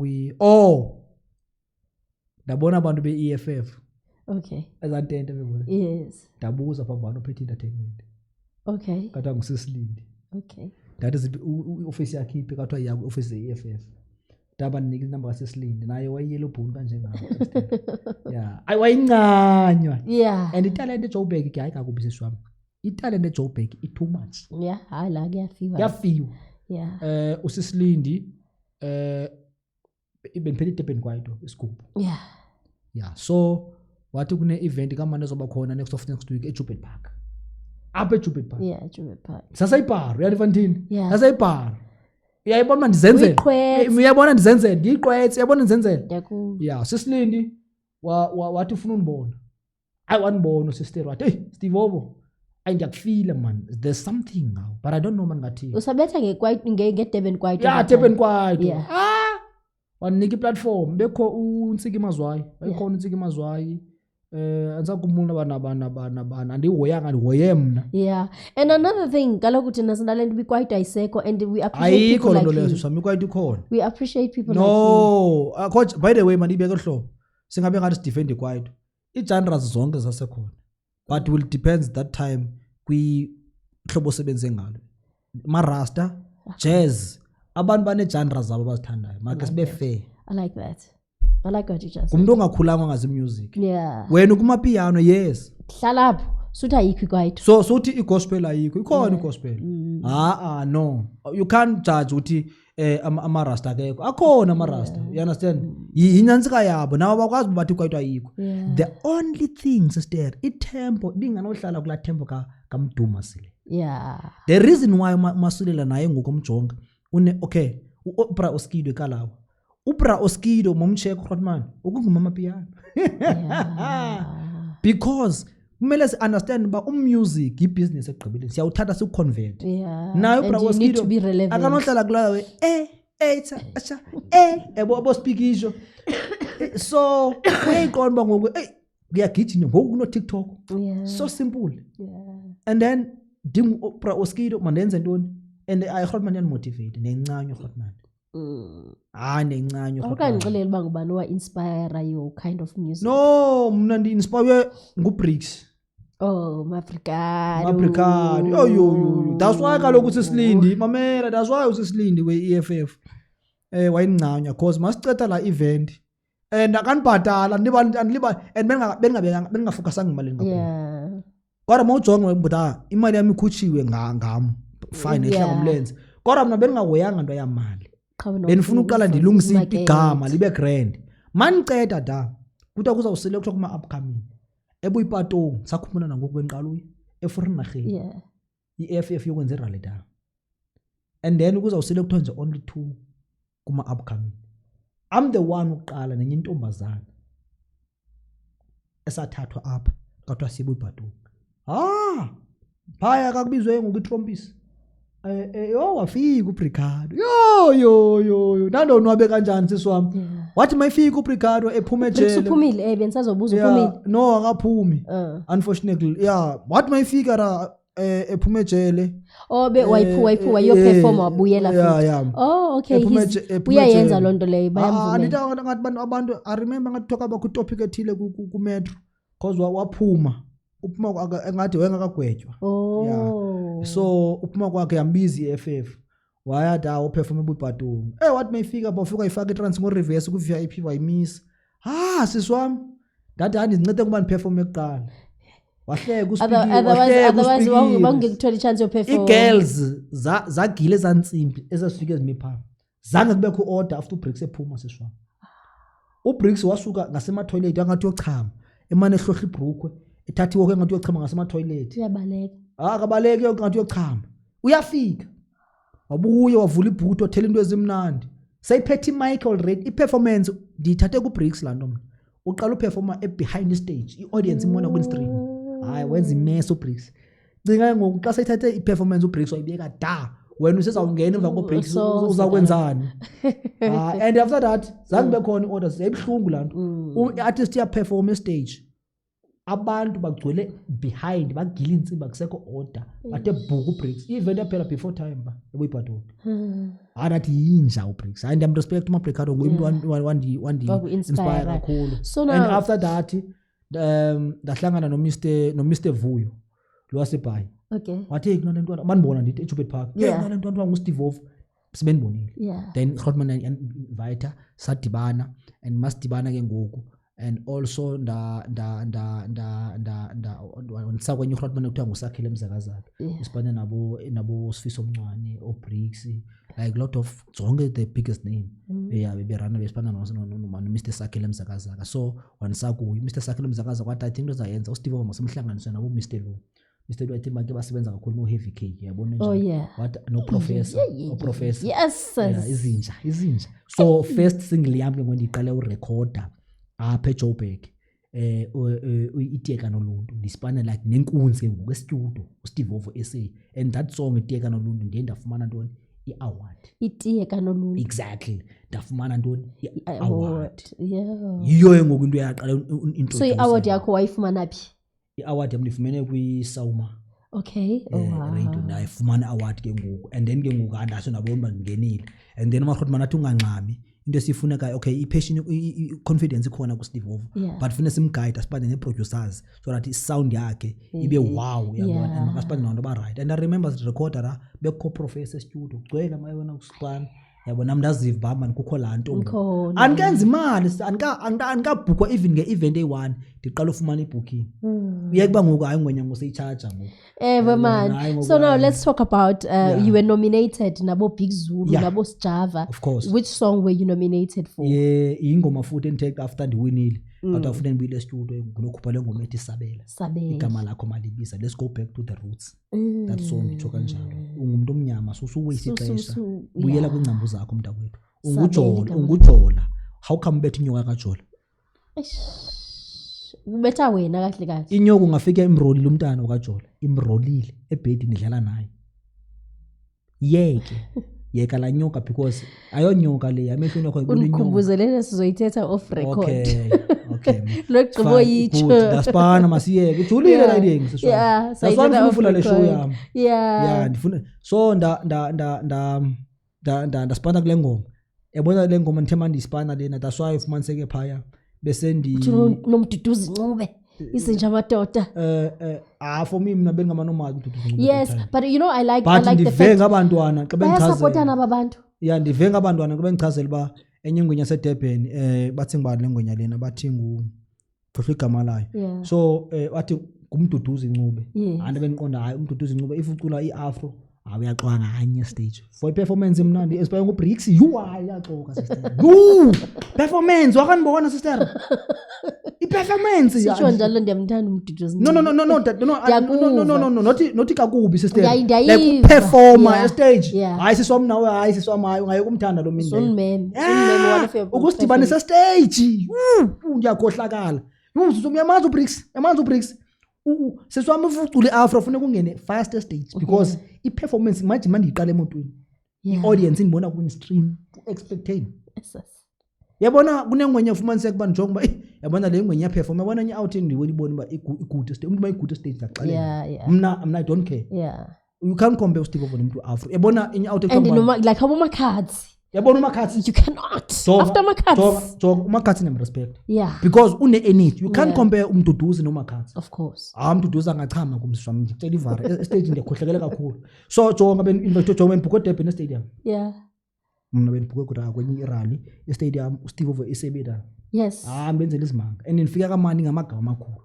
Speaker 2: ndabona abantu be-EFF ezantente bebona ndabuza phaa abantu ophethe entertainment kathiwa nguSisilindi ndathi i-ofisi yakhe iphi kathiwa iya kwi-ofisi ye-EFF ndaba ndinika inamba kaSisilindi naye wayeyellow bone kanjengam wayincanywa and italente eJoburg ke hayi kakubi siswami italente eJoburg i-too much
Speaker 1: hayi la kuyafiwa
Speaker 2: uSisilindi bendiphethe iDurban kwaito isigubhu so wathi kune-event kamane ezoba khona next week eJupiter Park apha eJupiter Park
Speaker 1: Yeah, Jupiter Park.
Speaker 2: sasayibharo uyaliva ndini
Speaker 1: Yeah.
Speaker 2: sasayibharo uyayibona ndizenzele
Speaker 1: Uyiqwetse.
Speaker 2: uyayibona ndizenzele ndiyiqwetse uyabona ndizenzele
Speaker 1: Yaku.
Speaker 2: yeah sisilindi wathi ufuna undibona wanibona sister wathi hey Steve Obo ngiyakufila man there's something now but I don't know man ngathi
Speaker 1: Usabetha nge-Durban Kwaito.
Speaker 2: yeah Durban Kwaito
Speaker 1: Yeah.
Speaker 2: wanika i-platform bekho uNtsiki Mazwayi wayekhona uNtsiki Mazwayi ansakumuna bana andihoyanga ndihoye mna
Speaker 1: Yeah. And another thing, kaloku thina sinalantu biKwaito ayisekho and we appreciate
Speaker 2: ayikho
Speaker 1: people
Speaker 2: lonto
Speaker 1: like
Speaker 2: leyo
Speaker 1: you.
Speaker 2: sami kwaito ikhona
Speaker 1: We appreciate people like you.
Speaker 2: no coach by the way man ibeke hlobo singabe ngathi defend kwaito i-genres zonke zasekhona but will depends that time hlobo sebenze ngalo marasta jazz abantu bane-genres zabo abazithandayo make sibe fair
Speaker 1: I like that. I like what you just said.
Speaker 2: umuntu ongakhulanga ngazi music
Speaker 1: Yeah.
Speaker 2: wena kumapiano yes
Speaker 1: Hlala apho. Suthi ayikho iKwaito.
Speaker 2: so suthi igospel ayikho ikhona igospel no you can't judge uthi amarasta akekho akhona amarasta you understand yinyantsika yabo nawo bakwazi bathi kwaito ayikho
Speaker 1: Yeah.
Speaker 2: the only thing sister itempo binganohlala kula tempo kamduma sile
Speaker 1: Yeah.
Speaker 2: the reason why masulela naye ngokumjonga okay uOpra Oskido kalawo uPra Oskido momcheck Rotman ukungumama piano
Speaker 1: Yeah.
Speaker 2: because kumele si understand ba umusic ibusiness egqibile siyawuthatha siconvert
Speaker 1: Yeah.
Speaker 2: nayo
Speaker 1: And
Speaker 2: uPra
Speaker 1: you need
Speaker 2: Oskido
Speaker 1: to be relevant.
Speaker 2: akanohlala kulawe acha ebo speakisho so uyayiqonda ngoku kuyagijima ngoku kuno TikTok
Speaker 1: Yeah.
Speaker 2: so simple
Speaker 1: Yeah.
Speaker 2: and then ding uPra Oskido mandenze ntoni and ayirhotman yanimotivate nencanyo urhotman nencanyo
Speaker 1: Awukangixeleli uba ngubani owa-inspire your kind of music.
Speaker 2: no mna ndi-inspire nguBricks
Speaker 1: Oh, Maafrikaner.
Speaker 2: yo that's why kaloku usisilindi mamela that's why usisilindi we-EFF wayincanya cause masicetha la event and akanibhatala and bengingafokasanga imalini kakhulu
Speaker 1: Yeah.
Speaker 2: kodwa mawujonga buta imali yami ikhutshiwe ngam fine ehla ngomlenze kodwa mna bengingahoyanga nto yamali benifuna uqala ndilungise igama libe grand maniceda da kuthiwa kuzawuselekthwa kuma-upcoming ebuyipatong sakhumbula nangoku benqaluye eforinarheni
Speaker 1: Yeah.
Speaker 2: i-EFF yokwenza irally da and then kuzawuselekthwa nje only 2 kuma-upcoming I'm the one uqala nenye intombazana esathathwa apha kathiwa siyebuyipatong phaya kakubizwe ngoku itrompisi wafika uBricado yo nandonwabe kanjani sisi wami wathi mayifika uBricado ephume ejele
Speaker 1: Uphumile bendisazobuza uphumile.
Speaker 2: no akaphumi unfortunately wathi mayifika ra ephume ejele
Speaker 1: wayiphuwa yo-perform wabuyela futhi. Oh, okay. Uyayenza loo nto leyo bayamvumela.
Speaker 2: andithi abantu I remember ngathi talk about kutopic ethile kumetro because waphuma uphuma engathi wayengakagwetywa so uphuma kwakhe yambizi i-EFF wayada uperform ebuyipatong wathi mayifika bafika ifaka itrans ngo-reverse ku-VIP wayimisa sisi wami ndathi andizincede kuba ndiperform ekuqala wahleka
Speaker 1: Otherwise wawungekuthola i-chance yoperform.
Speaker 2: i-girls zagile ezantsimbi ezazifika ezimiphambi zange kubekho order after uBricks ephuma sisi wami uBricks wasuka ngasematoilet angathi yochama emane ehlohla ibhrukwe ethathiwe ke ngathi yochama ngasematoilet
Speaker 1: Uyabaleka.
Speaker 2: akabaleke ngathi yochama uyafika wabuya wavula ibhuto wathela into ezimnandi sayiphethe imic already iperformance ndiyithathe kuBricks la nto mna uqala uperforma behind stage iaudience imona kwinstream wenza imess uBricks cinga ngoku xa sayithathe iperformance uBricks wayibeka da wena usezawungena emva koBricks uzakwenzani and after that zange bekhona orders yayibhlungu la nto uartist yaperform stage abantu bagcwele behind bagila intsimbi akusekho order bathe bhuku uBricks even yaphela before time ba ebuyipatong nathi yinja uBricks ndiyamrespect uMabricado ngumuntu wandi-inspire kakhulu and after that ndahlangana noMr Vuyo lo wasebhayi wathi kunale ntwana bandibona ndithi eJupiter Park kunale ntwana nguSteve Ovo sibendibonile then Grootman invite sadibana and masidibana ke ngoku and also sakwenye uHrotman ekuthiwa nguSakhile Mzakazana isibane nabo Sifiso Mncwane oBricks like lot of zonke the biggest name beberana besifana Mr Sakile Mzakazaka. So wanisakuyo Mr Sakile Mzakazaka kwathi I think into zayenza uSteve Ovour masemhlanganise nabo Mr Lu I think make basebenza kakhulu no Heavy K yabona nje what no professor
Speaker 1: yes
Speaker 2: izinja so first single yami when ngiqale urecorder apha eJoburg Itiyeka Noluntu ndispane like nenkunzi ke ngoku estudio uSteve Ovour SA and that song Itiyeka Noluntu ndiye ndafumana ntoni i-award
Speaker 1: Itiyeka Noluntu
Speaker 2: exactly ndafumana ntoni i-award
Speaker 1: yeah
Speaker 2: yiyo ngoku into yaqala
Speaker 1: so i-award yakho wayifumana phi
Speaker 2: i-award yami ndifumene kwi-Sauma
Speaker 1: okay
Speaker 2: radio ndayifumana award ke ngoku and then ke ngoku andaso nabona uba ndingenile and then amahloti manathi ungangxami into esifuneka okay i-passion i-confidence ikhona kuSteve Ovour but funeka simguide asibane ne-producers so that i-sound yakhe ibe wow yabona and makasibane nabantu aba-right and I remember the recorder bekho professor studio kugcwele mayona kusipana yabona mndaziva bama kukho laa nto andikenza imali andikabhukwa even nge-event eyi-1 ndiqala ufumana ibooking uyekuba ngoku hayi ngwenyanga useyitshaja ngoku
Speaker 1: man so now let's talk about you were nominated nabo Big Zulu nabo Sjava
Speaker 2: of course
Speaker 1: which song were you nominated for
Speaker 2: ingoma futhi endithe after ndiwinile but afuna ndibuyile estudio ngokukhupha le ngoma ethi Sabela igama lakho malibiza let's go back to the roots that song ngitsho kanjalo ungumuntu omnyama so usuwaste ixesha buyela kwingcambu zakho mntakwethu ungujola how come bethu inyoka kajola
Speaker 1: ubetha wena kahle kahle
Speaker 2: inyoka ungafika imrolile umntana okajola imrolile ebhedini idlala naye yeka la nyoka because ayonyoka le amehlweni akho ibona inyoka
Speaker 1: ukhumbuzelene sizoyithetha off record
Speaker 2: okay
Speaker 1: lokugqibo yicho
Speaker 2: dasipana masiyeke ujulile la iding sisho sayithetha off le show yami ndifuna so ndasipana kule ngoma yabona le ngoma ngithema ndispana lena that's why ufumaniseke phaya bese
Speaker 1: nomduduzi Ncube izinja amadoda
Speaker 2: for me mina bengamanoma umduduzi
Speaker 1: yes but you know I like
Speaker 2: the fact ndivenga abantwana
Speaker 1: xa bengichazela abantu
Speaker 2: ndivenga abantwana xa bengichazela ba enye ingwenya seDurban bathi ngibani lengwenya lena bathi khohlwa igama layo so wathi ngumduduzi Ncube ande beniqonda hayi umduduzi Ncube if ucula iafro awuyaxwanga hanye stage for performance emnandi especially ngoBricks yaxoka sister performance wakanibona sister i-performance
Speaker 1: sisho njalo ndiyamthanda umduduzi
Speaker 2: no not kakubi sister
Speaker 1: like
Speaker 2: performer stage hayi siswami nawe hayi siswami hayi ngaye kumthanda lo mini
Speaker 1: sunmeme
Speaker 2: ukusidibanisa stage ngiyakhohlakala uyamazi uBricks seswami uvucule afro ufuna kungene fast stage because i-performance manje mandiyiqala emotweni i-audience indibona ku-stream expecting yabona kunengwenya ufumaniseka kuba njongo ba yabona le ngwenya perform yabona enye out ndiweli ibona ba i-good stage umuntu ma i-good stage ndaqalela mna I don't care you can't compare Steve Ovour nomuntu afro yabona enye out
Speaker 1: and like abo macards
Speaker 2: yabona uMakhathi
Speaker 1: you cannot after Makhathi
Speaker 2: so uMakhathi nem respect because une energy you can't compare umduduzi noMakhathi
Speaker 1: of course
Speaker 2: umduduzi angachama kumsishwami ngicela ivara stage ndiyakhohlekela kakhulu so jonga ben invite jonga ben bhuko Durban stadium mna ben bhuko kuda kwenye irally stadium uSteve Ovour esebeda
Speaker 1: yes
Speaker 2: benzela izimanga and ndifika kamani ngamagama amakhulu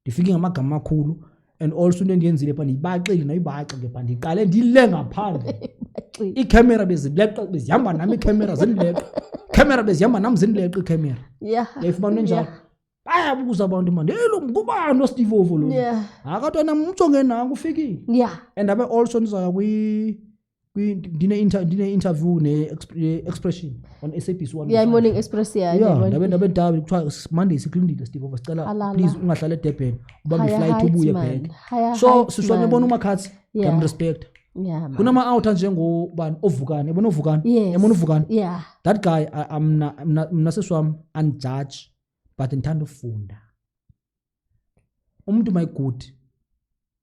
Speaker 2: ndifike ngamagama amakhulu and also into endiyenzile pha ndiyibaxile nayibaxa ke pha ndiqale ndile ngaphandle i-camera bezileqa bezihamba nami i-camera zindileqa camera bezihamba nami zindileqa i-camera yayifumana njalo bayabuza abantu manje lo ngubani noSteve Ovour lo akatwana mjonge nangu ufikile and abe also ndizaya ndine interview ne-expression on SABC1
Speaker 1: Morning Express
Speaker 2: ndabe dabi kuthiwa Monday siklindile Steve Ovour sicela please ungahlale eDurban ubambe iflight ubuye back so sishwane bona uMakhathi ngam respect kunama out njengobani ovukane yabona ovukane yabona ovukane that guy mna seswami unjudge but ngithanda ufunda umuntu my good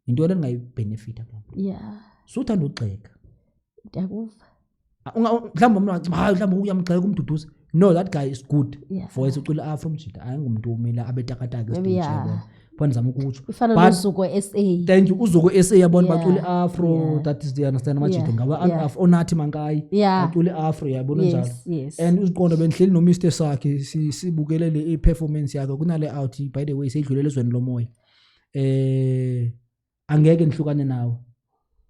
Speaker 2: into le ngayibenefita lapho so uthanda ugxeka
Speaker 1: ndiyakuva
Speaker 2: mhlawumbe uyamgxeka umduduzi no that guy is good for esicula afro mjida ayingumuntu omela abetakataka stage yabona ngizama ukutsho
Speaker 1: ifana noZuko SA
Speaker 2: thank you uZuko SA yabona bacule afro that is the understand amajida ngaba onathi mankayi bacule afro yabona njalo and uziqonda benhleli no Mr Sakhe sibukelele i-performance yakhe kunale out by the way seyidlulele ezweni lomoya angeke nihlukane nawe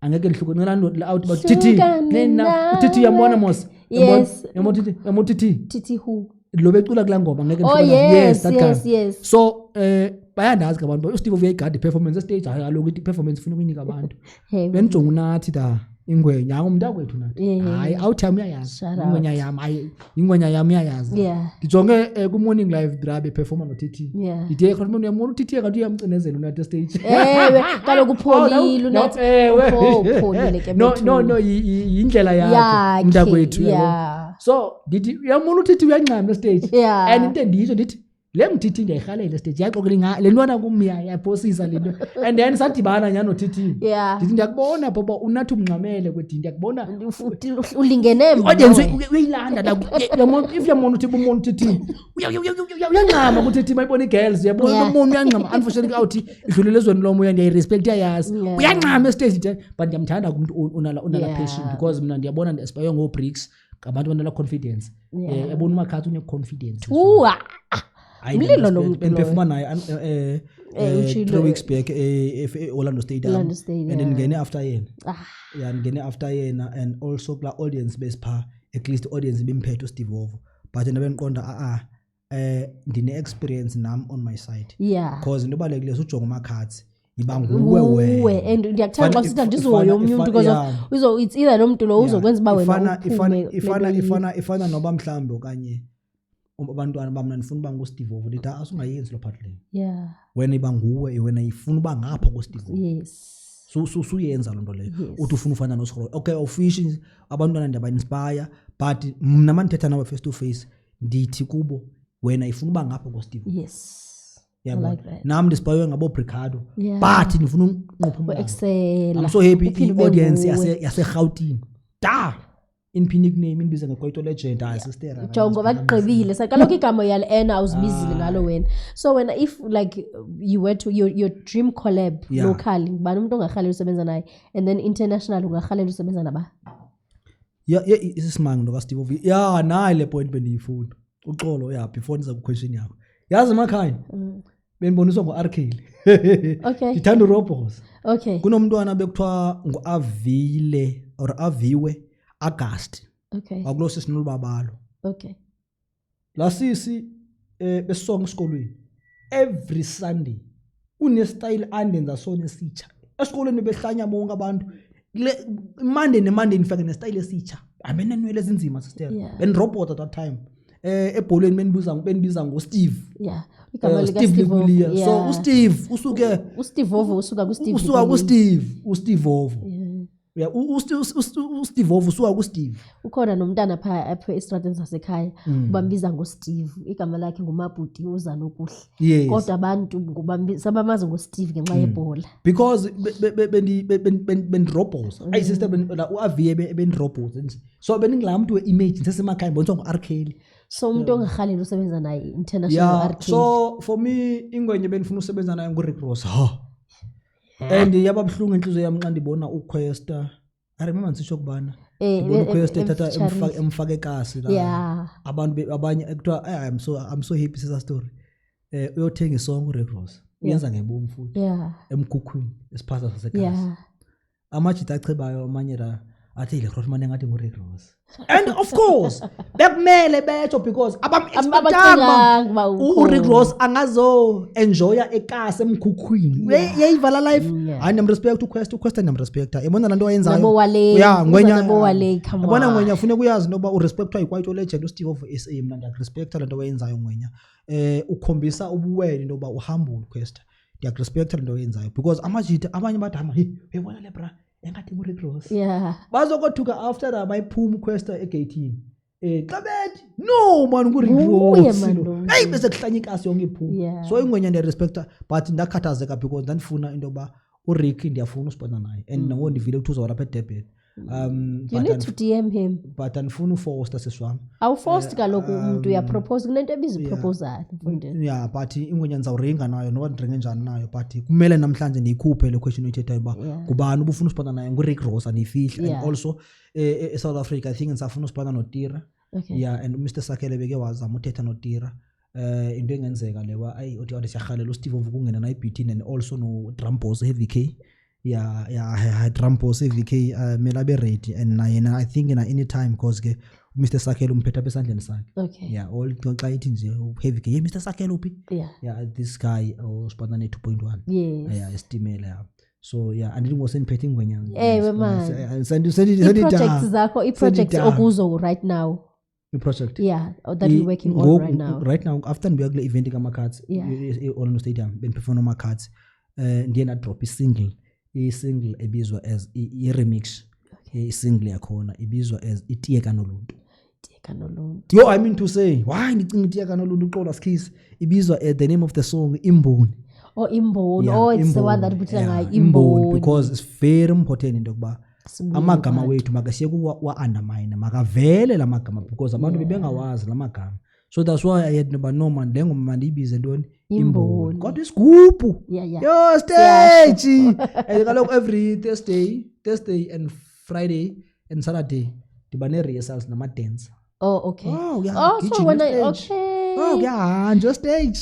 Speaker 2: angeke lihluke out but Titi
Speaker 1: Hlukane
Speaker 2: nena Titi yamona mos
Speaker 1: Yes.
Speaker 2: yamo Titi
Speaker 1: Titi who?
Speaker 2: lo becula kula ngoma angeke
Speaker 1: Oh
Speaker 2: lihlukane.
Speaker 1: yes,
Speaker 2: that
Speaker 1: yes,
Speaker 2: guy.
Speaker 1: yes.
Speaker 2: So bayandazi ke abantu uSteve uyayigada performance stage akaloku ithi performance ufuna ukuyinika abantu
Speaker 1: Hey.
Speaker 2: benijonga unathi da ingwenya umuntu kwethu nathi
Speaker 1: Yeah.
Speaker 2: hayi awuthami uyayazi
Speaker 1: Shout out.
Speaker 2: ingwenya yami hayi ingwenya yami uyayazi
Speaker 1: Yeah.
Speaker 2: ndijonge ku morning live drabe performer no TT
Speaker 1: Yeah.
Speaker 2: ndiye khona umuntu uyamona uTT kanti uyamcinezela unathi stage
Speaker 1: Ewe, kaloku upholile
Speaker 2: No,
Speaker 1: unathi.
Speaker 2: ewe.
Speaker 1: Upholile ke
Speaker 2: no
Speaker 1: bethu.
Speaker 2: no no yindlela yakhe
Speaker 1: Yakhe,
Speaker 2: umntakwethu yabo.
Speaker 1: yeah.
Speaker 2: So ndithi uyamona uTT uyancama stage
Speaker 1: Yeah.
Speaker 2: and into endisho ndithi le mthithi ndiyayihalela stage yaxoxela le ntwana kumya yaphosisa le nto and then sadibana nyano TT
Speaker 1: Yeah.
Speaker 2: ndithi ndiyakubona baba unathi umncamele kwedi ndiyakubona
Speaker 1: Ulingene
Speaker 2: audience uyayilanda la if yamona uthi bumuntu TT uyancama kuTT mayibona igirls yabona
Speaker 1: Yeah.
Speaker 2: umuntu uyancama unfortunately awuthi idlulile ezweni lomo uyandiyirespect yayazi
Speaker 1: Yeah.
Speaker 2: uyancama estage but ndiyamthanda kumuntu unala
Speaker 1: Yeah.
Speaker 2: passion because mina ndiyabona ndiaspire ngo bricks ngabantu banala confidence
Speaker 1: Yeah.
Speaker 2: yabona umakhathi une confidence
Speaker 1: Uwa.
Speaker 2: Hayi,
Speaker 1: Mlilo lo
Speaker 2: ben-
Speaker 1: muntu
Speaker 2: benperforma naye
Speaker 1: utshilo.
Speaker 2: 3 weeks back Orlando Stadium
Speaker 1: Orlando Stadium.
Speaker 2: and ngene after yena
Speaker 1: Ah.
Speaker 2: yeah ngene after yena and also kula audience besipha at least audience bimphethe uSteve Ovo but ndabenqonda ndine experience nam on my side
Speaker 1: Yeah.
Speaker 2: because into balekile ujonga amakhathi iba nguwe wena
Speaker 1: and ndiyakuthanda xa
Speaker 2: Ifana-
Speaker 1: sithi ndizoyo omnye umuntu because
Speaker 2: yeah.
Speaker 1: it's either lo muntu lo uzokwenza uba wena
Speaker 2: ifana noba mhlawumbe okanye abantwana bamna ndifuna uba nguSteve Ovo ndithi asungayenzi lo part leyo
Speaker 1: Yeah.
Speaker 2: wena iba nguwe wena ifuna uba ngapha koSteve Ovo
Speaker 1: Yes.
Speaker 2: suyenza loo nto leyo
Speaker 1: Yes.
Speaker 2: uthi ufuna ufana noScroll okay official abantwana ndiyaba-inspire but mna mandithetha nawe face to face ndithi kubo wena ifuna uba ngapha koSteve Ovo
Speaker 1: Yes.
Speaker 2: yabo
Speaker 1: like that.
Speaker 2: nam ndisipayiwe ngabo-Bricado
Speaker 1: Yeah.
Speaker 2: but ndifuna unqopha umntana.
Speaker 1: Excel.
Speaker 2: I'm so happy
Speaker 1: Uphinde ube
Speaker 2: i-audience
Speaker 1: nguwe.
Speaker 2: yaseRhawutini da iniphi nickname indibiza ngeKwaito Legend asistera
Speaker 1: Jongo bakugqibile kaloku igama yalena awuzibizile ngalo wena so wena if like you were to your dream collab
Speaker 2: Yeah.
Speaker 1: locally ngubani umuntu ongarhalela usebenza naye and then international ungarhalela usebenza naba
Speaker 2: yeah isisimanga nokaSteve Ovo yeah nayi le point bendiyifuna uxolo yeah before ndiza ku-question yakho yazi emakhaya bendiboniswa ngo-Arkeli
Speaker 1: Okay.
Speaker 2: ndithanda uRobos
Speaker 1: Okay.
Speaker 2: kunomntwana bekuthiwa ngu-Avile or Aviwe August
Speaker 1: Okay.
Speaker 2: wakulo sisi nolubabalo
Speaker 1: Okay.
Speaker 2: la sisi besonga esikolweni every Sunday unestyle andenza sona esitsha esikolweni behlanya bonke abantu Monday neMonday nifake nestyle esitsha abenenwele ezinzima sister
Speaker 1: Yeah.
Speaker 2: benirobot at that time ebholweni benibiza ngoSteve
Speaker 1: Yeah. Igama lika
Speaker 2: Steve
Speaker 1: Steve Ovo.
Speaker 2: Likulia so
Speaker 1: Yeah.
Speaker 2: uSteve usuke
Speaker 1: uSteve Ovo usuka kuSteve.
Speaker 2: uSteve Ovo yeah uSteve Ovo usuka kuSteve
Speaker 1: Ukhona nomntana apha estradeni sasekhaya ubambiza ngoSteve igama lakhe ngumabhudi uza nokuhle
Speaker 2: yes
Speaker 1: kodwa abantu sabamazi ngoSteve ngenxa yebhola.
Speaker 2: because bendirobhoza ayi sister uAvie bendirobhoza so beningila muntu we-image sesemakhaya boniswa ngo-Arkeli
Speaker 1: So umuntu ongarhalela usebenza naye international
Speaker 2: yeah
Speaker 1: artist.
Speaker 2: so for me ingwenye benifuna usebenza naye nguRick Ross and yababuhlungu enhliziyo yami xa ndibona uQuesta I remember ngisho kubana ngibona uQuesta ethatha emfake kasi la
Speaker 1: Yeah.
Speaker 2: abantu abanye ekuthiwa I'm so happy sisa story uyothenga isong uRick Ross uyenza ngebomu futhi
Speaker 1: Yeah.
Speaker 2: emkhukhwini esiphasa sasekhaya
Speaker 1: Yeah.
Speaker 2: amajita achebayo amanye la athi le Rossman engathi nguRick Ross and of course bekumele betho because
Speaker 1: Abacinganga
Speaker 2: uRick Ross angazo enjoya ekasi emkhukhwini yayivala life hayi ndimrespect uQuesta ndimrespecta yabona lanto ayenzayo
Speaker 1: Nabo wale.
Speaker 2: yeah ngwenya
Speaker 1: Nabo wale come on.
Speaker 2: yabona ngwenya ufuna kuyazi noba urespectwa yiKwaito Legend uSteve Ovo SA mina ndiyakurespecta lanto ayenzayo ngwenya ukhombisa ubuwele noba uhambule uQuesta ndiyakurespecta lanto ayenzayo because amajita abanye badama uyabona le bra engathi nguRick Ross
Speaker 1: Yeah.
Speaker 2: bazokothuka after that bayiphuma uQuesta egate xabethi no man nguRick
Speaker 1: Nguye
Speaker 2: Ross
Speaker 1: man lo.
Speaker 2: hayi bese kuhlanya ikasi yonke iphuma
Speaker 1: Yeah.
Speaker 2: so ingwenya ndiyarespecta but ndakhathazeka because ndandifuna into yoba uRick ndiyafuna usipona naye and nango ndivile ukuthi uzawulapha eDurban
Speaker 1: You need to DM him.
Speaker 2: but andifuna uFoster seswami
Speaker 1: Awuforced kaloku umuntu uyapropose kunento ebiza iproposal mfundini.
Speaker 2: yeah but ingwenya ndizawuringa nayo noba ndiringe njani nayo but kumele namhlanje ndiyikhuphe le question oyithethayo uba kubani ubufuna usipana naye nguRick Ross andiyifihle and also eSouth Africa I think ndisafuna usipana noTira
Speaker 1: Okay.
Speaker 2: yeah and Mr Sakele beke wazama uthetha noTira into engenzeka lewa ayi uthi siyarhalela uSteve Ovo kungena naye beating and also no Drumboss Heavy K ya Trumpo CVK mela be ready and na I think any time because ke Mr Sakhelo umphethe apha esandleni sakhe.
Speaker 1: Okay.
Speaker 2: All xa ithi nje heavy ke Mr Sakhelo uphi? This guy osiphatana 2.1.
Speaker 1: Yes.
Speaker 2: Estimela so andingo seniphethe ingwenya.
Speaker 1: Man.
Speaker 2: Sendi
Speaker 1: projects zakho i-projects okuzo right now.
Speaker 2: Project
Speaker 1: that you're working on
Speaker 2: right now after ndibuya kule event kaMakhadzi Orlando Stadium benperform uMakhadzi ndiye na drop i-single ebizwa as i-remix i-single yakhona ibizwa as itiye kanoluntu. Yo, I mean to say why ndicinga itiye kanoluntu uXola Skis ibizwa the name of the song Imboni.
Speaker 1: Imboni. It's the one that putting Imboni
Speaker 2: because it's very important into kuba amagama wethu makasiye kuwa undermine makavele lamagama because abantu bebengawazi lamagama. So that's why I had no man lengo mandibize ntoni Imboni kodwa isigubhu yo stage and kaloku every Thursday and Friday and Saturday dibane rehearsals nama dance.
Speaker 1: Okay.
Speaker 2: So when just stage.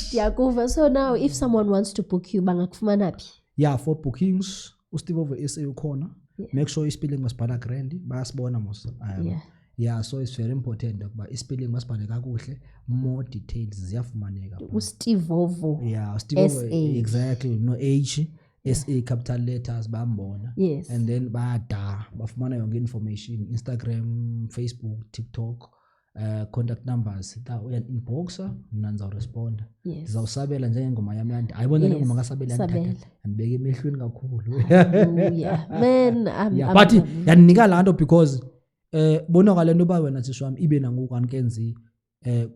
Speaker 1: So now if someone wants to book you bangakufumana phi?
Speaker 2: For bookings uSteve over SA ukhona. Make sure ispelling masibhala grand bayasibona mos. So it's very important ukuba ispelling masibhale kakuhle, more details ziyafumaneka.
Speaker 1: uSteve Ovo.
Speaker 2: Steve Ovo exactly no H SA capital letters bambona. And then bafumana yonke information Instagram, Facebook, TikTok. Contact numbers uya inboxa mina nizawurespond ngizawusabela njengengoma yami yanti ayibona le ngoma kasabela yanthatha andibeke emehlweni kakhulu man but yandinika lanto because bonakala into ba wena sishwami ibe nangoku ankenzi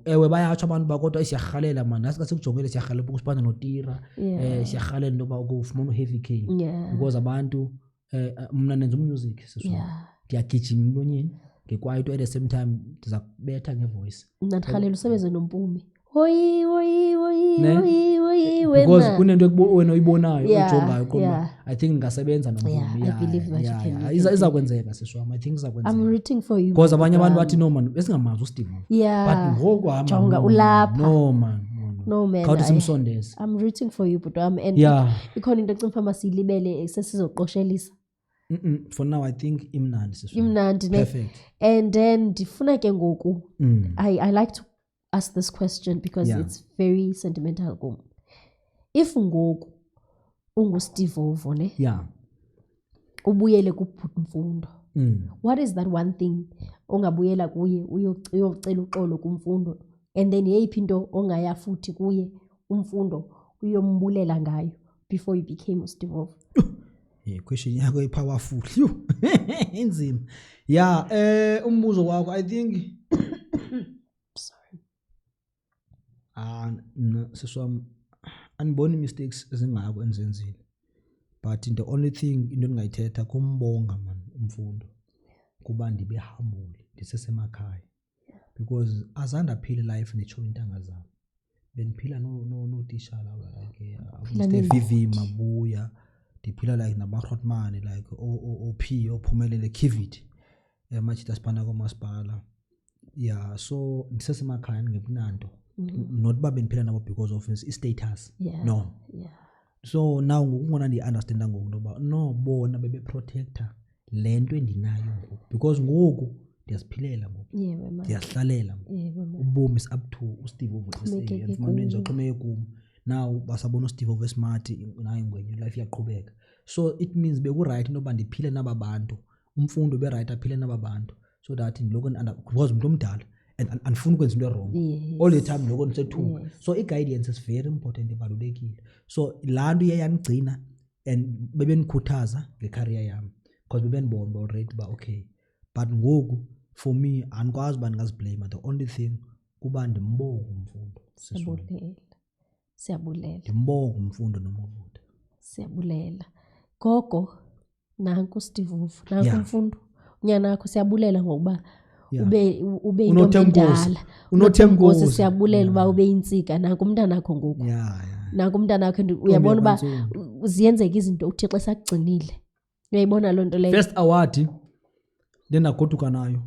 Speaker 2: ewe bayatsho abantu bakodwa isiyahalela man nasika sikujongele siyahalela ukusibana noTira siyahalela into ba ukufumana uHeavy K because abantu mina nenza music sishwami ndiyagijima emlonyeni ngekwaito at the same time ndiza kubetha ngevoice
Speaker 1: ndikhalela usebenze noMpumi hoyi
Speaker 2: because kunento wena uyibonayo ujongayo kodwa I think ngasebenza noMpumi
Speaker 1: I believe that you can
Speaker 2: iza kwenzeka sishwama I think iza kwenzeka
Speaker 1: I'm rooting for you
Speaker 2: because abanye abantu bathi no man besingamazi uSteve but ngoku
Speaker 1: jonga ulapha
Speaker 2: no man khawuthi simsondeze
Speaker 1: I'm rooting for you but and ikhona into ecimfa masiyilibele sesizoqoshelisa.
Speaker 2: For now I think imnandi
Speaker 1: perfect. And then ndifuna ke ngoku I like to ask this question because it's very sentimental kum. If ngoku unguSteve Ovo ne ubuyele kuMfundo what is that one thing ongabuyela kuye uyocela uxolo kuMfundo and then yeyiphi into ongaya futhi kuye uMfundo uyombulela ngayo before you became uSteve Ovo?
Speaker 2: Question yakho ipowerful inzima umbuzo wakho I think siswam aniboni mistakes ezingako enzenzile but the only thing into endingayithetha kumbonga man uMfundo kuba ndibe humble ndisesemakhaya because azandaphila life netshow intanga zabo beniphila no tishala like Vivi Mabuya ndiphila like nabaRhotman like OP ophumelele Kivit machita sipana komasipala so ndisesemakhaya ngebunanto not ba beniphila nabo because of status no so now ngokungona ndi understand ngoku ndoba no bona bebe protector lento endinayo ngoku because ngoku ndiyaziphilela ngoku ndiyahlalela ubomi is up to uSteve Ovo SA andifumane nje oxhomeke kum now basabona uSteve Ovo smart nayo ngwenye life iyaqhubeka so it means beku right noba ndiphile naba bantu uMfundo be right aphile naba bantu so that ndiloko because umuntu omdala and andifuni ukwenza into wrong all the time lokho ndisethuka so i-guidance is very important ibalulekile so lanto iyanigcina and bebenikhuthaza ngecareer yami because bebenibona already ba okay but ngoku for me andikwazi uba ndingaziblame the only thing kuba ndimbonga uMfundo
Speaker 1: siyabulela
Speaker 2: ndimbonga uMfundo noMavuda
Speaker 1: siyabulela gogo nanku uSteve Ovo nanku uMfundo unyana wakho siyabulela ngokuba ube into endala unothembukosi siyabulela uba ube insika nanku umntana wakho ngoku nanku umntana wakho uyabona uba ziyenzeka izinto uThixo esakugcinile uyayibona loo nto leyo
Speaker 2: first award ndenagoduka nayo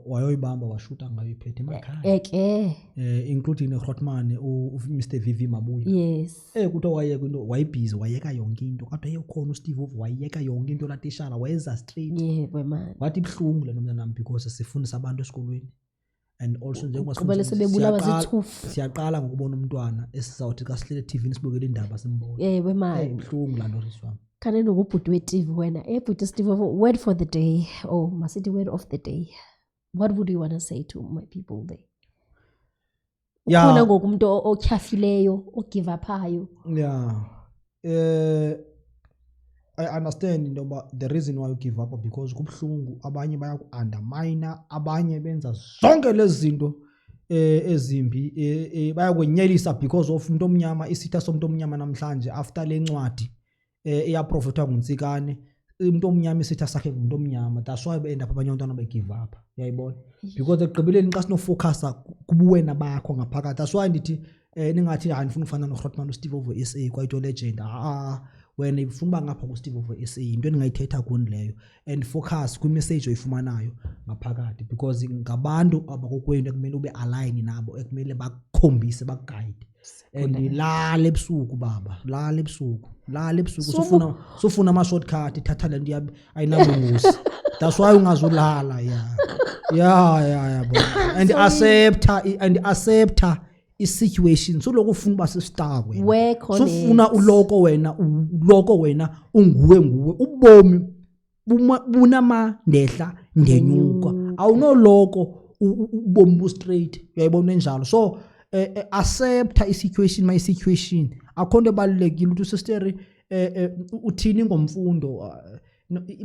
Speaker 2: wayoyibamba washuta ngayo iphethe emakhaya
Speaker 1: Eke.
Speaker 2: Including Grootman Mr Vivi Mabuya
Speaker 1: Yes.
Speaker 2: Kuthiwa wayeka into wayibhizi wayeka yonke into kodwa eyokhona uSteve Ovu wayeka yonke into latishala wayeza straight
Speaker 1: Yebo man.
Speaker 2: wathi ibhlungu lena mntana because sifundisa abantu esikolweni and also njengoba
Speaker 1: Qhubele sebebulawa zithufu.
Speaker 2: siyaqala ngokubona umntwana esizawuthi xa sihlele TV sibukele indaba simbona
Speaker 1: Yebo man.
Speaker 2: ibhlungu la nto riswami
Speaker 1: Kana nokubhuti we-TV wena bhuti Steve Ovu, word for the day or masithi word of the day, what would you want to say to my people there? Ukhona ngoku umuntu otyhafileyo ogive uphayo.
Speaker 2: I understand into yoba the reason why you give up because kubhlungu abanye bayaku-undermine abanye benza zonke lezi zinto ezimbi bayakwenyelisa because of umuntu omnyama isitha somuntu omnyama namhlanje after le ncwadi eyaprofethwa nguNtsikane umuntu omnyama isitha sakhe ngumuntu omnyama that's why be-end up abanye abantwana be-give up uyayibona because ekugqibeleni xa sinofocusa kubuwena bakho ngaphakathi that's why ndithi ningathi hayi ndifuna ufana noGrootman uSteve Ovu SA quite a legend wena ifuna uba ngapha kuSteve Ovu SA into endingayithetha kuni leyo and focus kwimessage oyifumanayo ngaphakathi because ngabantu abakokwenu ekumele ube align nabo ekumele bakukhombise bakuguide and lala ebusuku baba lala ebusuku sufuna ama shortcut ithatha lento ayinabungozi that's why ungazulala yeah and accept i-situation so ufuna uba sistar wena sofuna uloko wena unguwe ubomi bunamandehla ndenyuka awunoloko ubomi bu straight uyayibona enjalo so accept i-situation my situation akho nto ebalulekile ukuthi sister uthini ngomfundo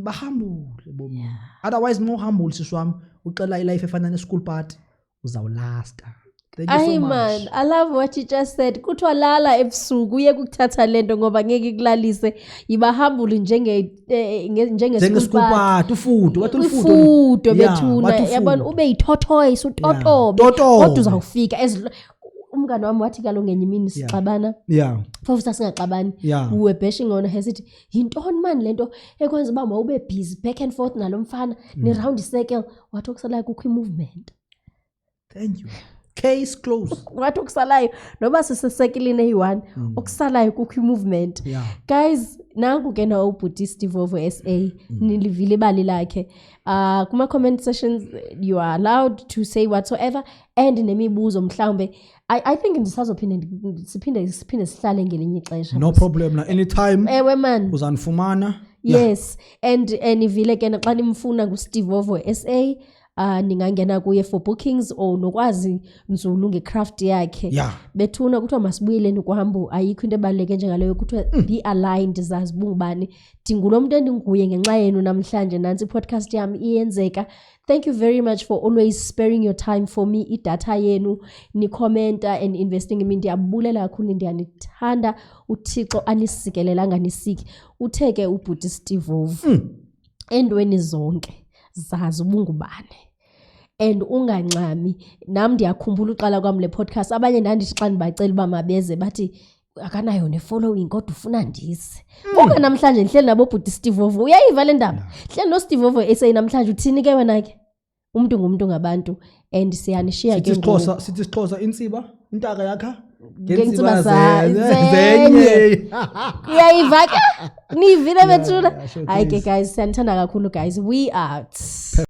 Speaker 2: bahambule bomi otherwise more humble siswami ucela ilife efana ne-school party uzawulasta. Thank you so much.
Speaker 1: Man, I love what you just said. Kuthiwa lala ebusuku uye kukuthatha lento ngoba ngeke ikulalise. Yibahambule njenge
Speaker 2: school party ufudo wathi
Speaker 1: ufudo bethuna yabona ube yithothoyisa utotobe kodwa uzawufika umngane wami wathi kalo ngenye imini sixabana futhi singaxabani we were bashing on her sithi yintoni man lento ekwenza uba mawube busy back and forth nalomfana ni round circle wathi okusalayo kukho movement.
Speaker 2: Thank you. Case closed.
Speaker 1: Wathi okusalayo noba sisesekilini eyi-1 okusalayo kukho movement. Guys, nanku ke na ubhuti Steve Ovu SA nilivile ibali lakhe. Kuma comment sessions you are allowed to say whatsoever and nemibuzo mhlawumbe I think ndisazophinde sihlale ngelinye ixesha.
Speaker 2: No problem na anytime.
Speaker 1: Ewe man.
Speaker 2: Uzanifumana.
Speaker 1: Yes and nivile ke xa nimfuna nguSteve Ovu SA ningangena kuye for bookings or nokwazi nzulu ngecraft yakhe bethuna kuthiwa masibuyeleni kuhambo ayikho into ebaluleke njengaleyo kuthiwa be aligned zazi bungubani dingulo muntu endinguye ngenxa yenu namhlanje nansi podcast yami iyenzeka. Thank you very much for always sparing your time for me idata yenu ni commenta and investing in me ndiyabulela kakhulu ndiyanithanda uThixo anisikelela nisiki utheke ubhuti Steve Ovu endweni zonke zazi ubungubane and ungancami nami ndiyakhumbula uqala kwami le podcast abanye ndandithi xa ndibacela uba mabeze bathi akanayo ne-following kodwa ufuna ndise buka namhlanje ndihleli nabo bhuti Steve Ovu uyayiva le ndaba hleli noSteve Ovu SA namhlanje uthini ke wena ke umuntu ngumuntu ngabantu and siyanishiya ke
Speaker 2: ngoku sithi Xhosa intsiba intaka yakha
Speaker 1: ngentsiba zenye uyayiva ke nivile bethuna hayi ke guys siyanithanda kakhulu guys we out.